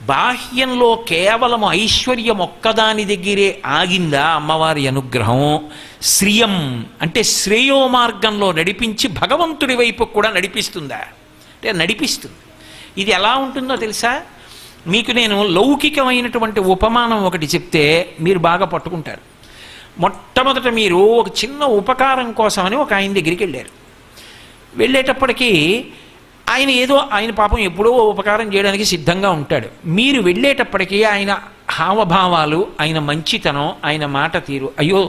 బాహ్యంలో కేవలం ఐశ్వర్యం ఒక్కదాని దగ్గరే ఆగిందా అమ్మవారి అనుగ్రహం? శ్రియం అంటే శ్రేయో మార్గంలో నడిపించి భగవంతుడి వైపు కూడా నడిపిస్తుందా అంటే నడిపిస్తుంది. ఇది ఎలా ఉంటుందో తెలుసా? మీకు నేను లౌకికమైనటువంటి ఉపమానం ఒకటి చెప్తే మీరు బాగా పట్టుకుంటారు. మొట్టమొదట మీరు ఒక చిన్న ఉపకారం కోసమని ఒక ఆయన దగ్గరికి వెళ్ళారు. వెళ్ళేటప్పటికీ ఆయన పాపం ఎప్పుడో ఉపకారం చేయడానికి సిద్ధంగా ఉంటాడు. మీరు వెళ్ళేటప్పటికీ ఆయన హావభావాలు, ఆయన మంచితనం, ఆయన మాట తీరు, అయ్యో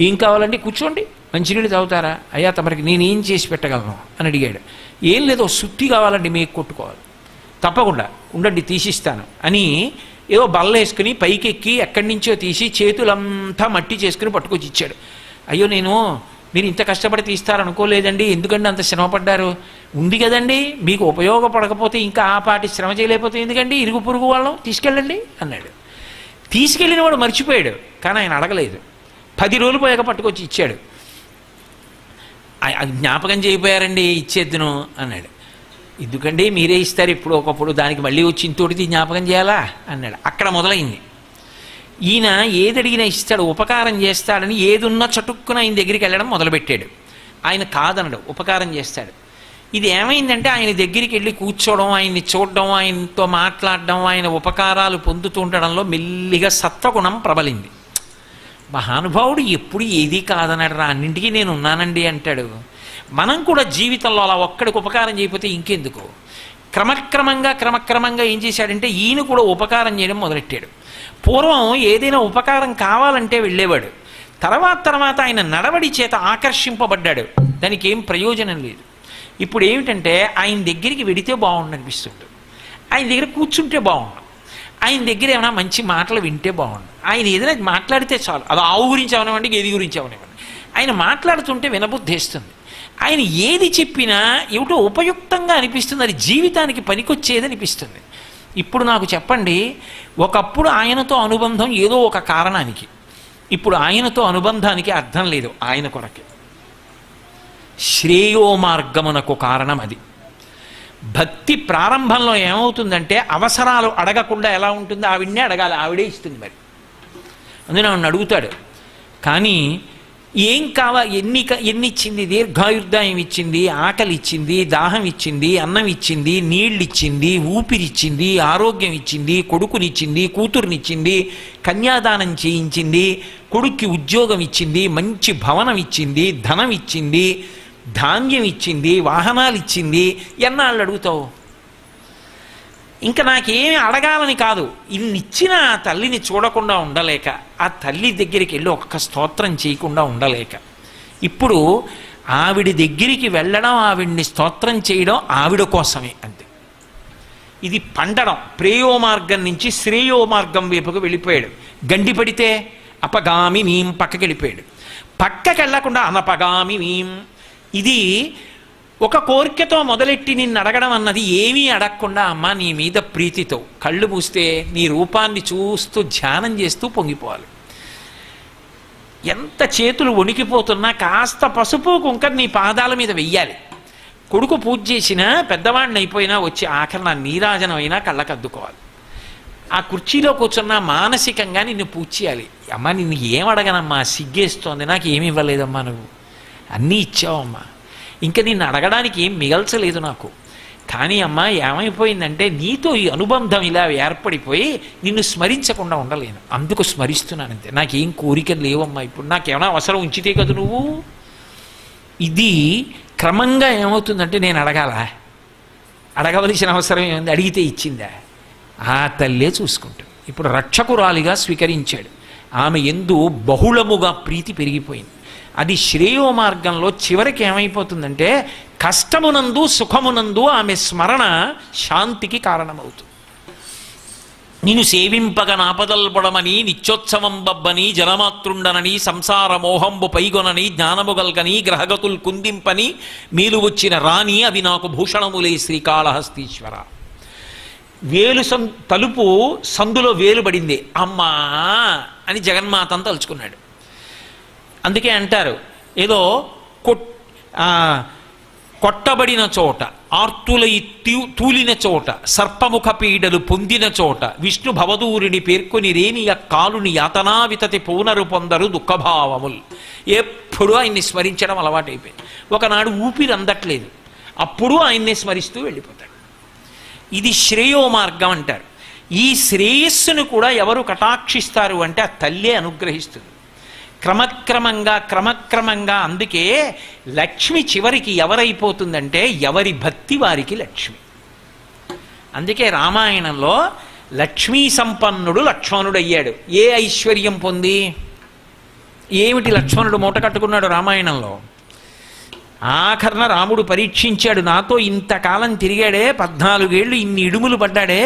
ఏం కావాలండి, కూర్చోండి, మంచినీళ్ళు తాగుతారా, అయ్యా తమరికి నేనేం చేసి పెట్టగలను అని అడిగాడు. ఏం లేదో సుత్తి కావాలండి, మీకు కొట్టుకోవాలి, తప్పకుండా ఉండండి తీసిస్తాను అని ఏదో బల్లేసుకుని పైకెక్కి ఎక్కడి నుంచో తీసి చేతులంతా మట్టి చేసుకుని పట్టుకొచ్చి ఇచ్చాడు. అయ్యో మీరు ఇంత కష్టపడి తీస్తారనుకోలేదండి, ఎందుకండి అంత శ్రమపడ్డారు? ఉంది కదండి, మీకు ఉపయోగపడకపోతే ఇంకా ఆ పాటి శ్రమ చేయలేకపోతే ఎందుకండి, ఇరుగు పొరుగు వాళ్ళం తీసుకెళ్ళండి అన్నాడు. తీసుకెళ్ళిన వాడు మర్చిపోయాడు, కానీ ఆయన అడగలేదు. 10 రోజులు పోయాక పట్టుకొచ్చి ఇచ్చాడు. జ్ఞాపకం చేయపోయారండి, ఇచ్చేద్దును అన్నాడు. ఎందుకండి మీరే ఇస్తారు ఇప్పుడు ఒకప్పుడు, దానికి మళ్ళీ వచ్చి ఇంతోటిది జ్ఞాపకం చేయాలా అన్నాడు. అక్కడ మొదలైంది. ఈయన ఏది అడిగినా ఇస్తాడు, ఉపకారం చేస్తాడని ఏదున్నా చటుక్కున ఆయన దగ్గరికి వెళ్ళడం మొదలుపెట్టాడు. ఆయన కాదనడు, ఉపకారం చేస్తాడు. ఇది ఏమైందంటే ఆయన దగ్గరికి వెళ్ళి కూర్చోవడం, ఆయన్ని చూడడం, ఆయనతో మాట్లాడడం, ఆయన ఉపకారాలు పొందుతూ ఉండడంలో మెల్లిగా సత్వగుణం ప్రబలింది. మహానుభావుడు ఎప్పుడు ఏది కాదనడు రా, అన్నింటికీ నేను ఉన్నానండి అంటాడు. మనం కూడా జీవితంలో అలా ఒక్కడికి ఉపకారం చేయకపోతే ఇంకెందుకు? క్రమక్రమంగా ఏం చేశాడంటే ఈయన కూడా ఉపకారం చేయడం మొదలెట్టాడు. పూర్వం ఏదైనా ఉపకారం కావాలంటే వెళ్ళేవాడు. తర్వాత ఆయన నడవడి చేత ఆకర్షింపబడ్డాడు, దానికి ఏం ప్రయోజనం లేదు. ఇప్పుడు ఏమిటంటే ఆయన దగ్గరికి వెడితే బాగుండనిపిస్తుంది, ఆయన దగ్గర కూర్చుంటే బాగుండు, ఆయన దగ్గర ఏమైనా మంచి మాటలు వింటే బాగుండు. ఆయన ఏదైనా మాట్లాడితే చాలు, అది ఆవు గురించి అవనివ్వండి, గేది గురించి అవనివ్వండి, ఆయన మాట్లాడుతుంటే వినబుద్ధేస్తుంది. ఆయన ఏది చెప్పినా ఏమిటో ఉపయుక్తంగా అనిపిస్తుంది, అది జీవితానికి పనికొచ్చేది అనిపిస్తుంది. ఇప్పుడు నాకు చెప్పండి, ఒకప్పుడు ఆయనతో అనుబంధం ఏదో ఒక కారణానికి, ఇప్పుడు ఆయనతో అనుబంధానికి అర్థం లేదు, ఆయన కొరకే. శ్రేయో మార్గమునకు కారణం అది. భక్తి ప్రారంభంలో ఏమవుతుందంటే అవసరాలు అడగకుండా ఎలా ఉంటుందో ఆవిడనే అడగాలి, ఆవిడే ఇస్తుంది. మరి అందుకని ఆవిడని అడుగుతాడు. కానీ ఏం ఎన్ని ఇచ్చింది? దీర్ఘాయుర్దాయం ఇచ్చింది, ఆకలి ఇచ్చింది, దాహం ఇచ్చింది, అన్నం ఇచ్చింది, నీళ్ళు ఇచ్చింది, ఊపిరిచ్చింది, ఆరోగ్యం ఇచ్చింది, కొడుకునిచ్చింది, కూతుర్నిచ్చింది, కన్యాదానం చేయించింది, కొడుక్కి ఉద్యోగం ఇచ్చింది, మంచి భవనం ఇచ్చింది, ధనం ఇచ్చింది, ధాన్యం ఇచ్చింది, వాహనాలు ఇచ్చింది. ఎన్నాళ్ళు అడుగుతావు? ఇంకా నాకేమి అడగాలని కాదు, ఇన్నిచ్చిన ఆ తల్లిని చూడకుండా ఉండలేక, ఆ తల్లి దగ్గరికి వెళ్ళి ఒక్క స్తోత్రం చేయకుండా ఉండలేక, ఇప్పుడు ఆవిడ దగ్గరికి వెళ్ళడం, ఆవిడ్ని స్తోత్రం చేయడం ఆవిడ కోసమే. అంతే. ఇది పండడం. ప్రేయో మార్గం నుంచి శ్రేయో మార్గం వైపుకు వెళ్ళిపోయాడు. గండి పడితే అపగామి మీం పక్కకి వెళ్ళిపోయాడు. పక్కకి వెళ్ళకుండా అనపగామి మీం. ఇది ఒక కోరికతో మొదలెట్టి నిన్ను అడగడం అన్నది ఏమీ అడగకుండా, అమ్మ నీ మీద ప్రీతితో కళ్ళు మూస్తే నీ రూపాన్ని చూస్తూ ధ్యానం చేస్తూ పొంగిపోవాలి. ఎంత చేతులు వణికిపోతున్నా కాస్త పసుపు కుంకర నీ పాదాల మీద వెయ్యాలి. కొడుకు పూజ చేసినా, పెద్దవాడిని అయిపోయినా వచ్చి ఆఖరణ నీరాజనం అయినా కళ్ళకద్దుకోవాలి. ఆ కుర్చీలో కూర్చున్నా మానసికంగా నిన్ను పూజ చేయాలి. అమ్మ నిన్ను ఏం అడగనమ్మా, సిగ్గేస్తోంది, నాకు ఏమి ఇవ్వలేదమ్మా, నువ్వు అన్నీ ఇచ్చావమ్మా, ఇంకా నిన్ను అడగడానికి ఏం మిగల్చలేదు నాకు. కానీ అమ్మ ఏమైపోయిందంటే నీతో ఈ అనుబంధం ఇలా ఏర్పడిపోయి నిన్ను స్మరించకుండా ఉండలేను, అందుకు స్మరిస్తున్నానంతే, నాకేం కోరికలు లేవమ్మా, ఇప్పుడు నాకేమైనా అవసరం ఉంచితే కదా నువ్వు. ఇది క్రమంగా ఏమవుతుందంటే నేను అడగవలసిన అవసరం ఏముంది, అడిగితే ఇచ్చిందా? ఆ తల్లే చూసుకుంటుంది. ఇప్పుడు రక్షకురాలిగా స్వీకరించాడు. ఆమె యందు బహుళముగా ప్రీతి పెరిగిపోయింది. అది శ్రేయో మార్గంలో చివరికి ఏమైపోతుందంటే కష్టమునందు సుఖమునందు ఆమె స్మరణ శాంతికి కారణమవుతుంది. నిన్ను సేవింపగ నాపదల్పడమని నిత్యోత్సవం బబ్బని జనమాతృండనని సంసార మోహంబు పైగొనని జ్ఞానముగల్గని గ్రహగతులు కుందింపని మేలు వచ్చిన రాణి అవి నాకు భూషణములే శ్రీకాళహస్తీశ్వర. వేలు తలుపు సందులో వేలు పడింది, అమ్మా అని జగన్మాతను తలుచుకున్నాడు. అందుకే అంటారు, ఏదో కొట్టబడిన చోట, ఆర్తులై తూలిన చోట, సర్పముఖ పీడలు పొందిన చోట, విష్ణు భవదూరిని పేర్కొని రేనియ కాలుని యాతనావితతి పౌనరు పొందరు దుఃఖభావములు. ఎప్పుడూ ఆయన్ని స్మరించడం అలవాటైపోయింది. ఒకనాడు ఊపిరి అందట్లేదు, అప్పుడు ఆయన్నే స్మరిస్తూ వెళ్ళిపోతాడు. ఇది శ్రేయో మార్గం అంటారు. ఈ శ్రేయస్సును కూడా ఎవరు కటాక్షిస్తారు అంటే ఆ తల్లే అనుగ్రహిస్తుంది. క్రమక్రమంగా. అందుకే లక్ష్మి చివరికి ఎవరైపోతుందంటే ఎవరి భక్తి వారికి లక్ష్మి. అందుకే రామాయణంలో లక్ష్మీ సంపన్నుడు లక్ష్మణుడు అయ్యాడు. ఏ ఐశ్వర్యం పొంది? ఏమిటి లక్ష్మణుడు మూట కట్టుకున్నాడు రామాయణంలో? ఆఖరణ రాముడు పరీక్షించాడు, నాతో ఇంతకాలం తిరిగాడే, 14 ఏళ్ళు ఇన్ని ఇడుములు పడ్డాడే,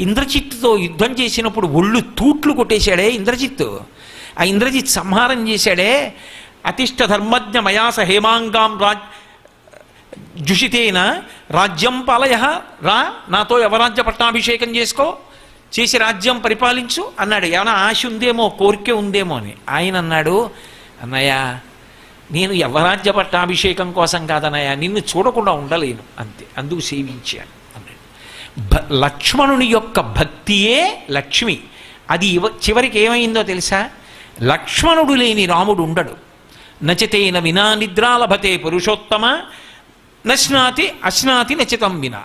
ఇంద్రజిత్తుతో యుద్ధం చేసినప్పుడు ఒళ్ళు తూట్లు కొట్టేశాడే ఇంద్రజిత్తు, ఆ ఇంద్రజిత్ సంహారం చేశాడే, అతిష్ట ధర్మజ్ఞ మయాస హేమాంగాం జుషితేన రాజ్యం పాలయ, రా నాతో యవరాజ్య పట్టాభిషేకం చేసి రాజ్యం పరిపాలించు అన్నాడు. ఏమైనా ఆశ ఉందేమో, కోరిక ఉందేమో అని. ఆయన అన్నాడు, అన్నయ్య నేను యవరాజ్య పట్టాభిషేకం కోసం కాదన్నయ్య, నిన్ను చూడకుండా ఉండలేను, అంతే, అందుకు సేవించాను అన్నాడు. లక్ష్మణుని యొక్క భక్తియే లక్ష్మి. అది చివరికి ఏమైందో తెలుసా? లక్ష్మణుడు లేని రాముడు ఉండడు. నచతేన వినా నిద్రాలభతే పురుషోత్తమ నశ్నాతి అశ్నాతి నచితం వినా.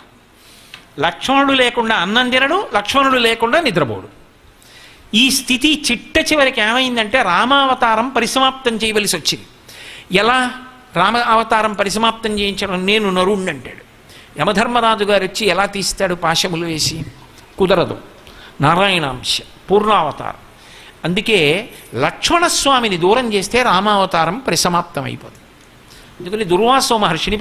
లక్ష్మణుడు లేకుండా అన్నం తినడు, లక్ష్మణుడు లేకుండా నిద్రపోడు. ఈ స్థితి చిట్ట చివరికి ఏమైందంటే రామావతారం పరిసమాప్తం చేయవలసి వచ్చింది. ఎలా రామ అవతారం పరిసమాప్తం చేయించడం? నేను నరుణ్ణి అంటాడు. యమధర్మరాజు గారు వచ్చి ఎలా తీస్తాడు పాశములు వేసి? కుదరదు, నారాయణాంశ పూర్ణావతారం. అందుకే లక్ష్మణస్వామిని దూరం చేస్తే రామావతారం పరిసమాప్తం అయిపోతుంది. అందుకని దుర్వాసో మహర్షిని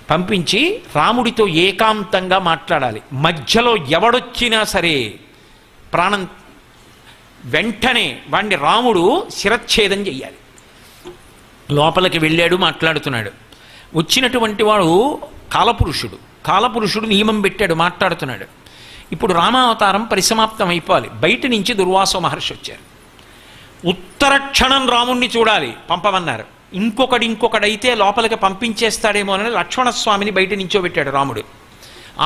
పంపించి రాముడితో ఏకాంతంగా మాట్లాడాలి. మధ్యలో ఎవడొచ్చినా సరే ప్రాణం వెంటనే వాడిని రాముడు శిరచ్ఛేదం చెయ్యాలి. లోపలికి వెళ్ళాడు, మాట్లాడుతున్నాడు. వచ్చినటువంటి వాడు కాలపురుషుడు నియమం పెట్టాడు, మాట్లాడుతున్నాడు. ఇప్పుడు రామావతారం పరిసమాప్తం అయిపోవాలి. బయట నుంచి దుర్వాసో మహర్షి వచ్చారు. ఉత్తర క్షణం రాముణ్ణి చూడాలి, పంపమన్నారు. ఇంకొకడైతే లోపలికి పంపించేస్తాడేమో అని లక్ష్మణస్వామిని బయట నించోబెట్టాడు రాముడు.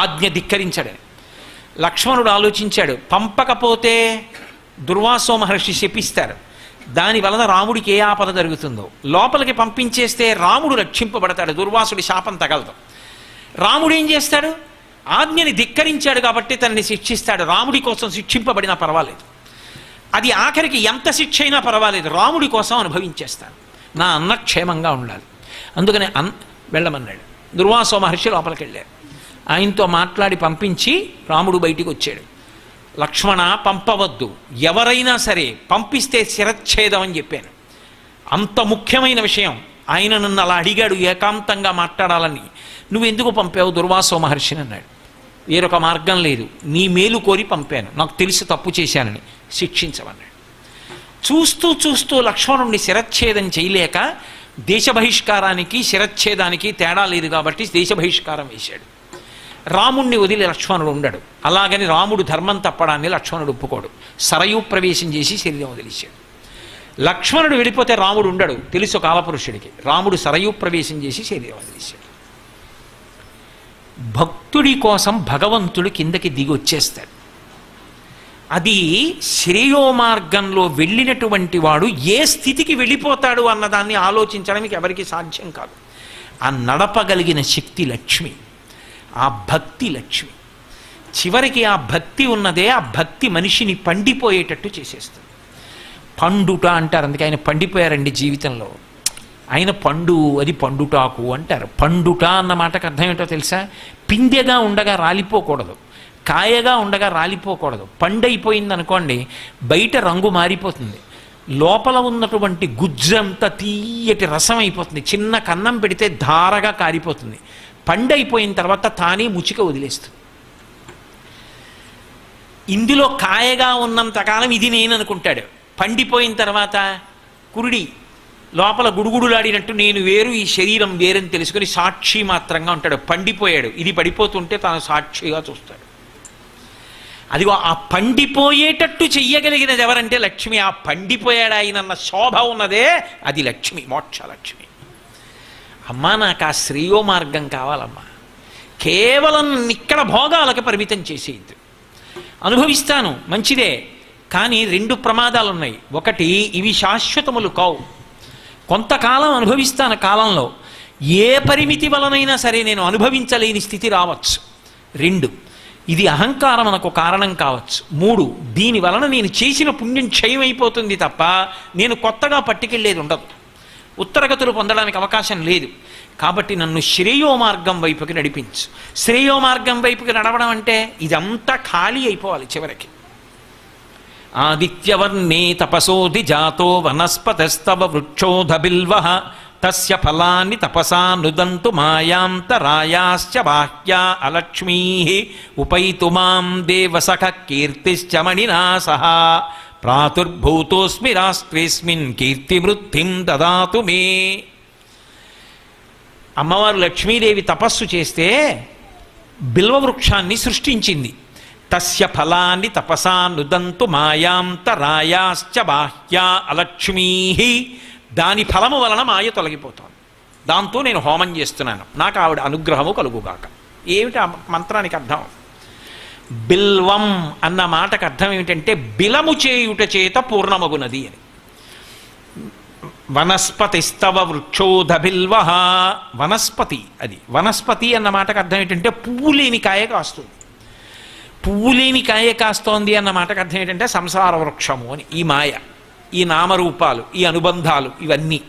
ఆజ్ఞ ధిక్కరించాడని లక్ష్మణుడు ఆలోచించాడు. పంపకపోతే దుర్వాసో మహర్షి శపిస్తారు, దాని వలన రాముడికి ఏ ఆపద జరుగుతుందో. లోపలికి పంపించేస్తే రాముడు రక్షింపబడతాడు, దుర్వాసుడి శాపం తగలదు. రాముడు ఏం చేస్తాడు? ఆజ్ఞని ధిక్కరించాడు కాబట్టి తనని శిక్షిస్తాడు. రాముడి కోసం శిక్షింపబడినా పర్వాలేదు, అది ఆఖరికి ఎంత శిక్ష అయినా పర్వాలేదు, రాముడి కోసం అనుభవించేస్తాడు. నా అన్న క్షేమంగా ఉండాలి, అందుకని వెళ్ళమన్నాడు. దుర్వాసో మహర్షి లోపలికి వెళ్ళారు. ఆయనతో మాట్లాడి పంపించి రాముడు బయటికి వచ్చాడు. లక్ష్మణ, పంపవద్దు, ఎవరైనా సరే పంపిస్తే శిరచ్ఛేదం అని చెప్పాను. అంత ముఖ్యమైన విషయం. ఆయన నన్ను అలా అడిగాడు ఏకాంతంగా మాట్లాడాలని, నువ్వెందుకు పంపావు దుర్వాసో మహర్షిని అన్నాడు. వేరొక మార్గం లేదు, నీ మేలు కోరి పంపాను, నాకు తెలిసి తప్పు చేశానని, శిక్షించమన్నాడు. చూస్తూ చూస్తూ లక్ష్మణుడిని శిరచ్ఛేదం చేయలేక దేశ బహిష్కారానికి శిరచ్ఛేదానికి తేడా లేదు కాబట్టి దేశ బహిష్కారం వేశాడు. రాముణ్ణి వదిలి లక్ష్మణుడు ఉండడు. అలాగని రాముడు ధర్మం తప్పడాన్ని లక్ష్మణుడు ఒప్పుకోడు. సరయూ ప్రవేశం చేసి శరీరం వదిలేశాడు. లక్ష్మణుడు వెళ్ళిపోతే రాముడు ఉండడు, తెలుసు కాలపురుషుడికి. రాముడు సరయూ ప్రవేశం చేసి శరీరం వదిలేశాడు. భక్తుడి కోసం భగవంతుడు కిందకి దిగి వచ్చేస్తాడు. అది శ్రేయో మార్గంలో వెళ్ళినటువంటి వాడు ఏ స్థితికి వెళ్ళిపోతాడు అన్నదాన్ని ఆలోచించడానికి ఎవరికి సాధ్యం కాదు. ఆ నడపగలిగిన శక్తి లక్ష్మి, ఆ భక్తి లక్ష్మి. చివరికి ఆ భక్తి ఉన్నదే, ఆ భక్తి మనిషిని పండిపోయేటట్టు చేసేస్తుంది. పండుట అంటారు, అందుకే ఆయన పండిపోయారండి జీవితంలో. ఆయన పండు, అది పండుటాకు అంటారు. పండుట అన్న మాటకు అర్థం ఏంటో తెలుసా? పిందెగా ఉండగా రాలిపోకూడదు, కాయగా ఉండగా రాలిపోకూడదు. పండైపోయింది అనుకోండి, బయట రంగు మారిపోతుంది, లోపల ఉన్నటువంటి గుజ్జంతా తీయటి రసం అయిపోతుంది, చిన్న కన్నం పెడితే ధారగా కారిపోతుంది. పండైపోయిన తర్వాత తానే ముచిక వదిలేస్తుంది. ఇందులో కాయగా ఉన్నంతకాలం ఇది నేను అనుకుంటాడు. పండిపోయిన తర్వాత కురుడి లోపల గుడుగుడులాడినట్టు నేను వేరు, ఈ శరీరం వేరని తెలుసుకొని సాక్షి మాత్రంగా ఉంటాడు. పండిపోయాడు, ఇది పడిపోతుంటే తాను సాక్షిగా చూస్తాడు. అదిగో ఆ పండిపోయేటట్టు చెయ్యగలిగినది ఎవరంటే లక్ష్మి. ఆ పండిపోయాడు ఆయనన్న శోభ ఉన్నదే, అది లక్ష్మి, మోక్షలక్ష్మి. అమ్మా, నాకు ఆ శ్రేయో మార్గం కావాలమ్మా. కేవలం ఇక్కడ భోగాలకు పరిమితం చేసేది. అనుభవిస్తాను, మంచిదే, కానీ రెండు ప్రమాదాలు ఉన్నాయి. ఒకటి, ఇవి శాశ్వతములు కావు. కొంతకాలం అనుభవిస్తాను, కాలంలో ఏ పరిమితి వలనైనా సరే నేను అనుభవించలేని స్థితి రావచ్చు. రెండు, ఇది అహంకారం మనకు కారణం కావచ్చు. మూడు, దీని వలన నేను చేసిన పుణ్యం క్షయమైపోతుంది తప్ప నేను కొత్తగా పట్టుకెళ్ళేది ఉండదు, ఉత్తరగతులు పొందడానికి అవకాశం లేదు. కాబట్టి నన్ను శ్రేయో మార్గం వైపుకి నడిపించు. శ్రేయో మార్గం వైపుకి నడవడం అంటే ఇదంతా ఖాళీ అయిపోవాలి చివరికి. ఆదిత్యవర్ణే తపసోధి జాతో వనస్పతస్తవ వృక్షోధ బిల్వః తస్య ఫలాని తపసా నుదంతు మాయాంతరాయాశ్చ బాహ్యా అలక్ష్మీః ఉపైతు మాం దేవసఖ కీర్తిశ్చ మణినా సహ ప్రాతుర్భూతోస్మి రాష్ట్రేస్మిన్ కీర్తివృద్ధిం దదాతు మే. అమ్మవారు లక్ష్మీదేవి తపస్సు చేస్తే బిల్వవృక్షాన్ని సృష్టించింది. తస్య ఫలాన్ని తపసా నుదంతు మాయాంతరాయాశ్చ బాహ్యా అలక్ష్మీః. దాని ఫలము వలన మాయ తొలగిపోతుంది. దాంతో నేను హోమం చేస్తున్నాను, నాకు ఆవిడ అనుగ్రహము కలుగుగాక. ఏమిటి ఆ మంత్రానికి అర్థం? బిల్వం అన్న మాటకు అర్థం ఏమిటంటే బిలము చేయుట చేత పూర్ణమగునది అని. వనస్పతిస్తవ వృక్షోధ బిల్వః. వనస్పతి, అది వనస్పతి అన్న మాటకు అర్థం ఏంటంటే పువ్వు లేని కాయ కాస్తుంది. పువ్వు లేని కాయ కాస్తోంది అన్న మాటకు అర్థం ఏంటంటే సంసార వృక్షము అని. ఈ మాయ, ఈ నామరూపాలు, ఈ అనుబంధాలు, ఇవన్నీ.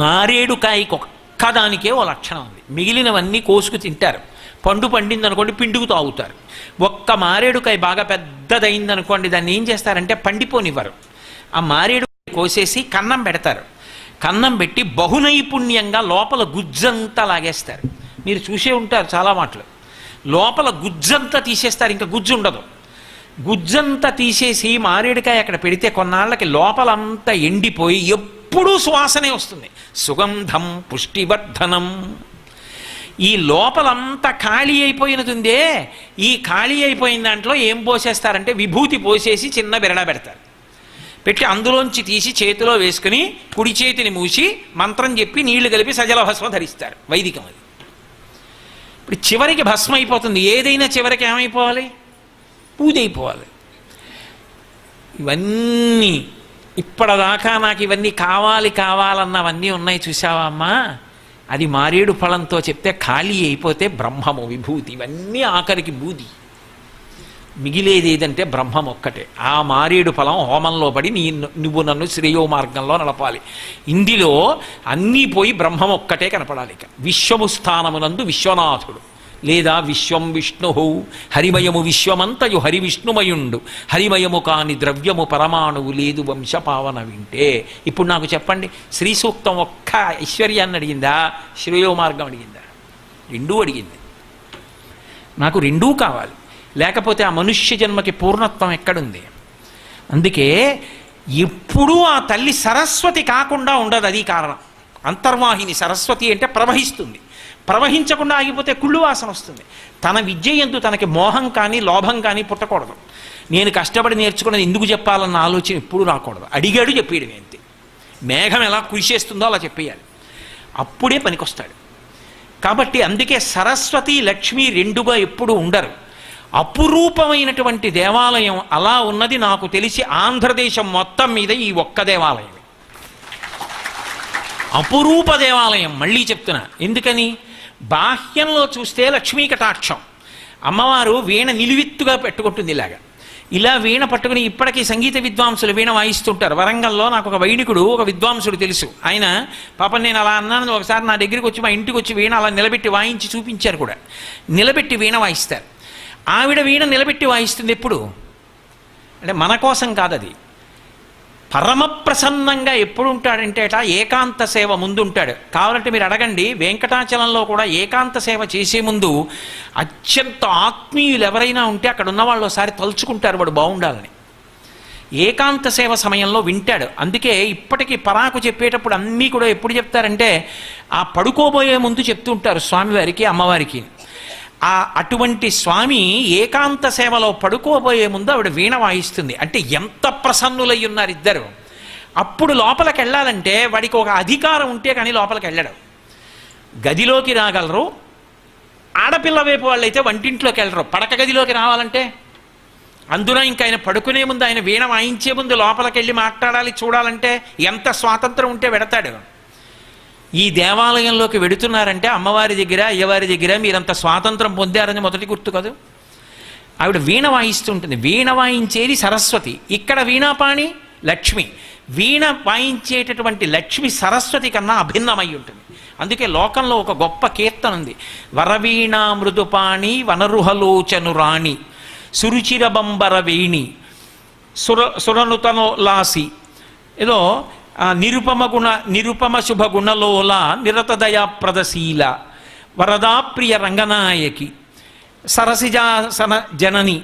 మారేడు కాయకు ఒక్కదానికే ఓ లక్షణం ఉంది, మిగిలినవన్నీ కోసుకు తింటారు. పండు పండింది అనుకోండి, పిండుకు తాగుతారు. ఒక్క మారేడుకాయ బాగా పెద్దదైంది అనుకోండి, దాన్ని ఏం చేస్తారంటే పండిపోనివ్వరు. ఆ మారేడు కోసేసి కన్నం పెడతారు. కన్నం పెట్టి బహునైపుణ్యంగా లోపల గుజ్జంతా లాగేస్తారు. మీరు చూసే ఉంటారు చాలా మాటలు. లోపల గుజ్జంతా తీసేస్తారు, ఇంకా గుజ్జు ఉండదు. గుజ్జంతా తీసేసి మారేడుకాయ అక్కడ పెడితే కొన్నాళ్ళకి లోపలంతా ఎండిపోయి ఎప్పుడూ సువాసనే వస్తుంది. సుగంధం పుష్టివర్ధనం. ఈ లోపలంతా ఖాళీ అయిపోయినదుందే, ఈ ఖాళీ అయిపోయిన దాంట్లో ఏం పోసేస్తారంటే విభూతి పోసేసి చిన్న బిరడా పెడతారు. పెట్టి అందులోంచి తీసి చేతిలో వేసుకుని కుడి చేతిని మూసి మంత్రం చెప్పి నీళ్లు కలిపి సజల భస్మ ధరిస్తారు. వైదికం అది. ఇప్పుడు చివరికి భస్మ అయిపోతుంది. ఏదైనా చివరికి ఏమైపోవాలి? పూజ అయిపోవాలి. ఇవన్నీ ఇప్పటిదాకా నాకు ఇవన్నీ కావాలన్నవన్నీ ఉన్నాయి చూసావా అమ్మా, అది మారేడు ఫలంతో చెప్తే ఖాళీ అయిపోతే బ్రహ్మము విభూతి, ఇవన్నీ ఆఖరికి బూది. మిగిలేది ఏదంటే బ్రహ్మం ఒక్కటే. ఆ మారేడు ఫలం హోమంలో పడి నువ్వు నన్ను శ్రేయో మార్గంలో నడపాలి. ఇందులో అన్నీ పోయి బ్రహ్మం ఒక్కటే కనపడాలి. ఇక విశ్వము స్థానమునందు విశ్వనాథుడు లేదా విశ్వం విష్ణు హరిమయము విశ్వమంతయు హరి విష్ణుమయుండు హరిమయము కాని ద్రవ్యము పరమాణువు లేదు వంశపావన వింటే. ఇప్పుడు నాకు చెప్పండి, శ్రీ సూక్తం ఒక్క ఐశ్వర్యాన్ని అడిగిందా, శ్రేయో మార్గం అడిగిందా? రెండూ అడిగింది. నాకు రెండూ కావాలి, లేకపోతే ఆ మనుష్య జన్మకి పూర్ణత్వం ఎక్కడుంది? అందుకే ఎప్పుడూ ఆ తల్లి సరస్వతి కాకుండా ఉండదు. అది కారణం. అంతర్వాహిని సరస్వతి అంటే ప్రవహిస్తుంది. ప్రవహించకుండా ఆగిపోతే కుళ్ళు వాసన వస్తుంది. తన విద్య యందు తనకి మోహం కానీ లోభం కానీ పుట్టకూడదు. నేను కష్టపడి నేర్చుకున్నది ఎందుకు చెప్పాలన్న ఆలోచన ఎప్పుడు రాకూడదు. అడిగాడు చెప్పేయడం అంతే. మేఘం ఎలా కురిసేస్తుందో అలా చెప్పేయాలి, అప్పుడే పనికొస్తాడు. కాబట్టి అందుకే సరస్వతి లక్ష్మి రెండుగా ఎప్పుడు ఉండరు. అపురూపమైనటువంటి దేవాలయం అలా ఉన్నది నాకు తెలిసి ఆంధ్రదేశం మొత్తం మీద ఈ ఒక్క దేవాలయం అపురూప దేవాలయం. మళ్ళీ చెప్తున్నా, ఎందుకని? బాహ్యంలో చూస్తే లక్ష్మీ కటాక్షం. అమ్మవారు వీణ నిలువెత్తుగా పెట్టుకుంటుంది. ఇలా వీణ పట్టుకుని ఇప్పటికీ సంగీత విద్వాంసులు వీణ వాయిస్తుంటారు. వరంగల్లో నాకు ఒక వైణికుడు, ఒక విద్వాంసుడు తెలుసు. ఆయన పాపం నేను అలా అన్నాను, ఒకసారి నా దగ్గరికి వచ్చి మా ఇంటికి వచ్చి వీణ అలా నిలబెట్టి వాయించి చూపించారు కూడా. నిలబెట్టి వీణ వాయిస్తారు. ఆవిడ వీణ నిలబెట్టి వాయిస్తుంది ఎప్పుడు అంటే మన కోసం కాదు. అది పరమ ప్రసన్నంగా ఎప్పుడు ఉంటాడంటే ఏకాంత సేవ ముందు ఉంటాడు. కావాలంటే మీరు అడగండి, వెంకటాచలంలో కూడా ఏకాంత సేవ చేసే ముందు అత్యంత ఆత్మీయులు ఎవరైనా ఉంటే అక్కడ ఉన్న వాళ్ళు ఒకసారి తలుచుకుంటారు వాడు బాగుండాలని. ఏకాంత సేవ సమయంలో వింటాడు. అందుకే ఇప్పటికీ పరాకు చెప్పేటప్పుడు అన్నీ కూడా ఎప్పుడు చెప్తారంటే ఆ పడుకోబోయే ముందు చెప్తూ ఉంటారు స్వామివారికి అమ్మవారికి. అటువంటి స్వామి ఏకాంత సేవలో పడుకోబోయే ముందు ఆవిడ వీణ వాయిస్తుంది. అంటే ఎంత ప్రసన్నులై ఉన్నారు ఇద్దరు. అప్పుడు లోపలికి వెళ్ళాలంటే వాడికి ఒక అధికారం ఉంటే కానీ లోపలికి వెళ్ళడం. గదిలోకి రాగలరు, ఆడపిల్ల వైపు వాళ్ళైతే వంటింట్లోకి వెళ్ళరు. పడక గదిలోకి రావాలంటే అందున ఇంకా ఆయన పడుకునే ముందు, ఆయన వీణ వాయించే ముందు లోపలికి వెళ్ళి మాట్లాడాలి, చూడాలంటే ఎంత స్వాతంత్రం ఉంటే వెడతాడు. ఈ దేవాలయంలోకి వెడుతున్నారంటే అమ్మవారి దగ్గర అయ్యవారి దగ్గర మీరంత స్వాతంత్రం పొందారని మొదటి గుర్తు కాదు. ఆవిడ వీణ వాయిస్తుంటుంది. వీణ వాయించేది సరస్వతి, ఇక్కడ వీణాపాణి లక్ష్మి. వీణ వాయించేటటువంటి లక్ష్మి సరస్వతి కన్నా అభిన్నమై ఉంటుంది. అందుకే లోకంలో ఒక గొప్ప కీర్తన ఉంది, వరవీణా మృదుపాణి వనరుహలోచను రాణి సురుచిరబంబర వేణి సురనుతనోలాసి ఏదో నిరుపమ శుభ గుణలోల నిరతదయా ప్రదశీల వరదాప్రియ రంగనాయకి సరసిజాసన జనని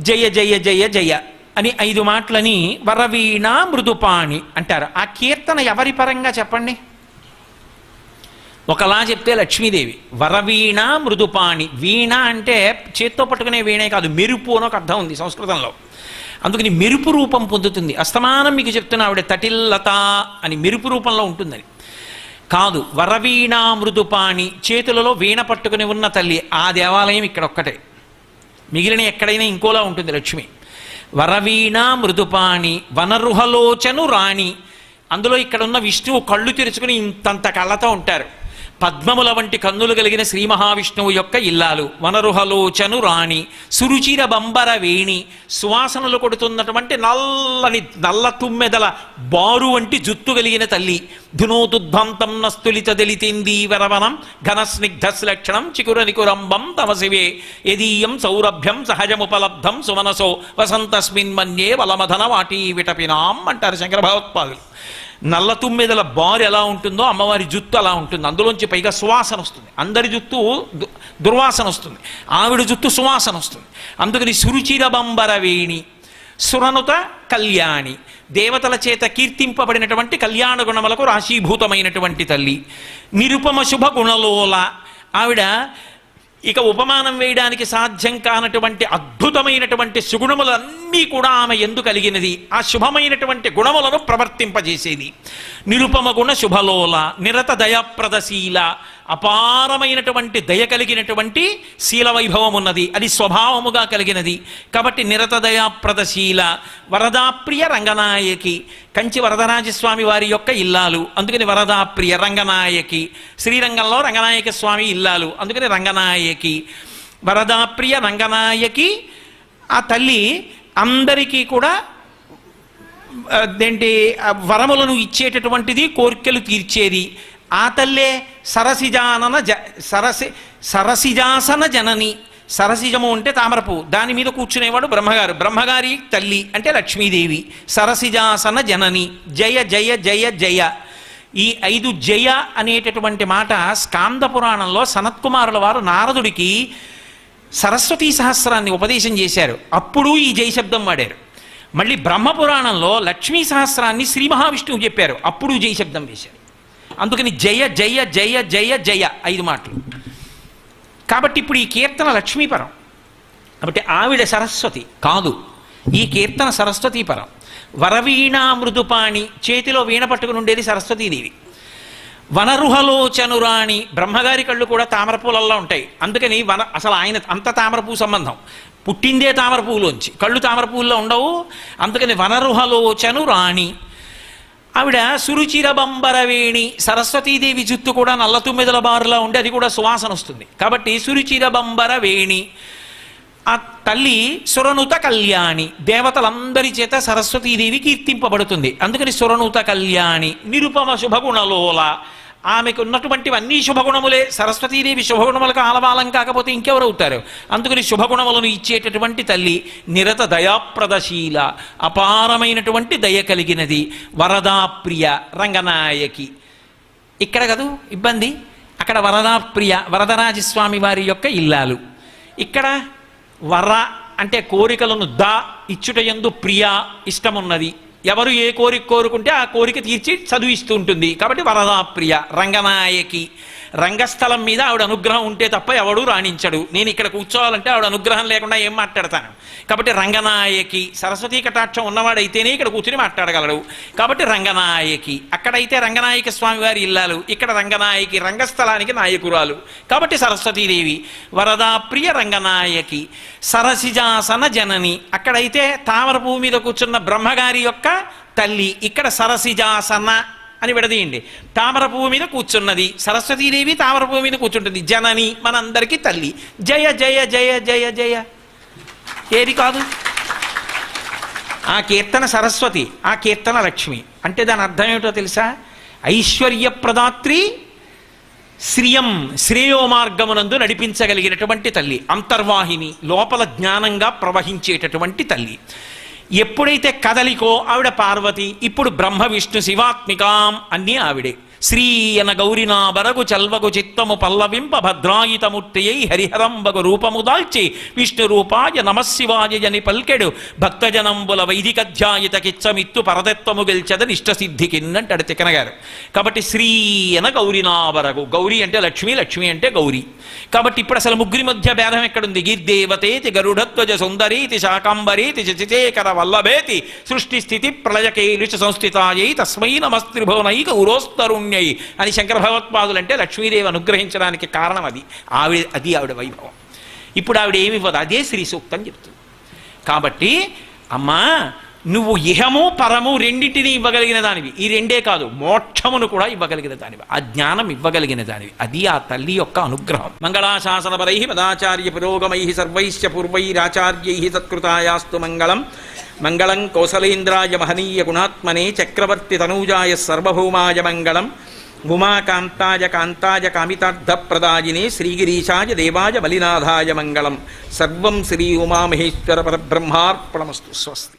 జయ జయ జయ జయ అని 5 మాటలని వరవీణ మృదుపాణి అంటారు. ఆ కీర్తన ఎవరి పరంగా చెప్పండి? ఒకలా చెప్తే లక్ష్మీదేవి. వరవీణ మృదుపాణి. వీణ అంటే చేత్తో పట్టుకునే వీణే కాదు, మెరుపు అని ఒక అర్థం ఉంది సంస్కృతంలో. అందుకని మెరుపు రూపం పొందుతుంది. అస్తమానం మీకు చెప్తున్నా ఆవిడ తటిల్లత అని మెరుపు రూపంలో ఉంటుందని కాదు. వరవీణా మృదుపాణి, చేతులలో వీణ పట్టుకుని ఉన్న తల్లి. ఆ దేవాలయం ఇక్కడ ఒక్కటే, మిగిలిన ఎక్కడైనా ఇంకోలా ఉంటుంది లక్ష్మి. వరవీణా మృదుపాణి వనరుహలోచను రాణి. అందులో ఇక్కడ ఉన్న విష్ణువు కళ్ళు తెరుచుకుని ఇంతంత కళ్ళతో ఉంటారు. పద్మముల వంటి కన్నులు కలిగిన శ్రీ మహావిష్ణువు యొక్క ఇల్లాలు. వనరుహలోచను రాణి సురుచిర బంబర వేణి. సువాసనలు కొడుతున్నటువంటి నల్ల తుమ్మెదల బారు వంటి జుత్తు కలిగిన తల్లి. ధునోతుద్భంతం నస్తులిత దళితేందీవరవనం ఘన స్నిగ్ధశ్లక్షణం చికుర నికురంబం తమశివే యదీయం సౌరభ్యం సహజముపలబ్ధం సుమనసో వసంతస్మిన్ మన్యే వలమధన వాటీ విటపినాం అంటారు శంకర భగవత్పాదులు. నల్ల తుమ్మెదల బారు ఎలా ఉంటుందో అమ్మవారి జుత్తు అలా ఉంటుంది. అందులోంచి పైగా సువాసన వస్తుంది. అందరి జుత్తు దుర్వాసన వస్తుంది, ఆవిడ జుత్తు సువాసన వస్తుంది. అందుకని సురుచిరబంబర వేణి సురనుత కళ్యాణి. దేవతల చేత కీర్తింపబడినటువంటి కళ్యాణ గుణములకు రాశీభూతమైనటువంటి తల్లి. నిరుపమ శుభ గుణలోల. ఆవిడ ఇక ఉపమానం వేయడానికి సాధ్యం కానటువంటి అద్భుతమైనటువంటి సుగుణములన్నీ శుభములన్నీ కూడా ఆమె ఎందు కలిగినది. ఆ శుభమైనటువంటి గుణములను ప్రవర్తింపజేసేది. నిరుపమ గుణ శుభలోల నిరత దయాప్రదశీల, అపారమైనటువంటి దయ కలిగినటువంటి శీల వైభవం ఉన్నది, అది స్వభావముగా కలిగినది. కాబట్టి నిరత దయాప్రదశీల, వరదాప్రియ రంగనాయకి, కంచి వరదరాజస్వామి వారి యొక్క ఇల్లాలు, అందుకని వరదాప్రియ రంగనాయకి. శ్రీరంగంలో రంగనాయక స్వామి ఇల్లాలు, అందుకని రంగనాయకి. వరదాప్రియ రంగనాయకి ఆ తల్లి అందరికీ కూడా అదేంటి వరములను ఇచ్చేటటువంటిది, కోరికలు తీర్చేది. ఆ తల్లే సరసిజాసన జనని. సరసిజము అంటే తామరపు, దాని మీద కూర్చునేవాడు బ్రహ్మగారు. బ్రహ్మగారి తల్లి అంటే లక్ష్మీదేవి. సరసిజాసన జనని. జయ జయ జయ జయ. ఈ 5 జయ అనేటటువంటి మాట స్కాంద పురాణంలో సనత్కుమారుల వారు నారదుడికి సరస్వతీ సహస్రాన్ని ఉపదేశం చేశారు. అప్పుడు ఈ జయ శబ్దం వాడారు. మళ్ళీ బ్రహ్మపురాణంలో లక్ష్మీ సహస్రాన్ని శ్రీ మహావిష్ణువు చెప్పారు, అప్పుడు జయ శబ్దం వేశారు. అందుకని జయ జయ జయ జయ జయ 5 మాటలు. కాబట్టి ఇప్పుడు ఈ కీర్తన లక్ష్మీపరం. కాబట్టి ఆవిడ సరస్వతి కాదు, ఈ కీర్తన సరస్వతీపరం. వరవీణా మృదుపాణి, చేతిలో వీణ పట్టుకుని ఉండేది సరస్వతీదేవి. వనరుహలోచనురాణి, బ్రహ్మగారి కళ్ళు కూడా తామరపూలల్లో ఉంటాయి. అందుకని అసలు ఆయన అంత తామరపూ సంబంధం, పుట్టిందే తామరపూలోంచి, కళ్ళు తామరపూల్లో ఉండవు. అందుకని వనరుహలోచనురాణి. ఆవిడ సురుచిర బంబరవేణి, సరస్వతీదేవి జుత్తు కూడా నల్ల తుమ్మెదల బారులా ఉండి అది కూడా సువాసన వస్తుంది. కాబట్టి సురుచిర బంబరవేణి. ఆ తల్లి సురనుత కళ్యాణి, దేవతలందరి చేత సరస్వతీదేవి కీర్తింపబడుతుంది. అందుకని సురనుత కళ్యాణి. నిరుపమ శుభగుణలోల, ఆమెకు ఉన్నటువంటివన్నీ శుభగుణములే. సరస్వతీదేవి శుభగుణములకు ఆలవాలం కాకపోతే ఇంకెవరవుతారు? అందుకని శుభగుణములను ఇచ్చేటటువంటి తల్లి. నిరత దయాప్రదశీల, అపారమైనటువంటి దయ కలిగినది. వరదాప్రియ రంగనాయకి. ఇక్కడ కదూ ఇబ్బంది, అక్కడ వరదాప్రియ వరదరాజస్వామి వారి యొక్క ఇల్లాలు. ఇక్కడ వర అంటే కోరికలను ఇచ్చుటయందు ప్రియ ఇష్టమున్నది. ఎవరు ఏ కోరిక కోరుకుంటే ఆ కోరిక తీర్చి చదివిస్తూ ఉంటుంది. కాబట్టి వరదాప్రియ రంగనాయకి. రంగస్థలం మీద ఆవిడ అనుగ్రహం ఉంటే తప్ప ఎవడూ రాణించడు. నేను ఇక్కడ కూర్చోవాలంటే ఆవిడ అనుగ్రహం లేకుండా ఏం మాట్లాడతాను? కాబట్టి రంగనాయకి. సరస్వతీ కటాక్షం ఉన్నవాడైతేనే ఇక్కడ కూర్చుని మాట్లాడగలడు. కాబట్టి రంగనాయకి. అక్కడైతే రంగనాయక స్వామి వారి ఇల్లాలు, ఇక్కడ రంగనాయకి, రంగస్థలానికి నాయకురాలు. కాబట్టి సరస్వతీదేవి. వరదాప్రియ రంగనాయకి. సరసిజాసన జనని, అక్కడైతే తామర పువ్వు మీద కూర్చున్న బ్రహ్మగారి యొక్క తల్లి, ఇక్కడ సరసిజాసన అని విడదీయండి. తామర పువ్వు మీద కూర్చున్నది సరస్వతీదేవి, తామర పువ్వు మీద కూర్చుంటుంది జనని, మనందరికీ తల్లి. జయ జయ జయ జయ జయ. ఏది కాదు? ఆ కీర్తన సరస్వతి, ఆ కీర్తన లక్ష్మి. అంటే దాని అర్థం ఏమిటో తెలుసా? ఐశ్వర్యప్రదాత్రి, శ్రియం శ్రేయో మార్గమునందు నడిపించగలిగినటువంటి తల్లి. అంతర్వాహిని, లోపల జ్ఞానంగా ప్రవహించేటటువంటి తల్లి. ఎప్పుడైతే కదలికో ఆవిడ పార్వతి. ఇప్పుడు బ్రహ్మ విష్ణు శివాత్మికాం అన్నీ ఆవిడే. శ్రీయన గౌరినా బరగు చల్వగు చిత్తము పల్లవింప భద్రాయితముట్టయ్యై హరిహరంబగు రూపము దాల్చి విష్ణు రూపాయ నమశివాయని పల్కెడు భక్తజనంబుల వైదికధ్యాయిత కిచ్చమిత్తు పరదత్వము గెల్చదని ఇష్టసిద్ధికిన్నంటాడు తిక్కనగారు. కాబట్టి శ్రీయన గౌరినా బరగు, గౌరీ అంటే లక్ష్మి, లక్ష్మి అంటే గౌరీ. కాబట్టి ఇప్పుడు అసలు ముగ్గురి మధ్య భేదం ఎక్కడుంది? గిర్దేవతేతి గరుడధ్వజ సుందరీతి శాకాంబరీతి చచిచేకర వల్లభేతి సృష్టి స్థితి ప్రళయకేలుచ సంస్థితాయై తస్మై నమస్త్రిభువనైక ఉరోస్తరుణ్యై అని శంకర భగవత్పాదులు అంటే లక్ష్మీదేవి అనుగ్రహించడానికి కారణం అది. ఆవిడ వైభవం. ఇప్పుడు ఆవిడ ఏమి ఇవ్వదు, అదే శ్రీ సూక్తం చెప్తుంది. కాబట్టి అమ్మా, నువ్వు ఇహము పరము రెండింటినీ ఇవ్వగలిగిన దానివి. ఈ రెండే కాదు, మోక్షమును కూడా ఇవ్వగలిగిన దానివి, ఆ జ్ఞానం ఇవ్వగలిగిన దానివి. అది ఆ తల్లి యొక్క అనుగ్రహం. మంగళాశాసనపరై మదాచార్య పురోగమై సర్వైశ్చ పూర్వైరాచార్యై సత్కృతాయాస్తు మంగళం. మంగళం కౌసలేంద్రాయ మహనీయ గుణాత్మనే చక్రవర్తి తనూజాయ సర్వభౌమాయ మంగళం. ఉమాకాంతాయ కాంతాయ కామితార్థప్రదాయినే శ్రీగిరీశాయ దేవాయ మలినాథాయ మంగళం. సర్వం శ్రీ ఉమామహేశ్వర పరబ్రహ్మార్పణమస్తు. స్వస్తి.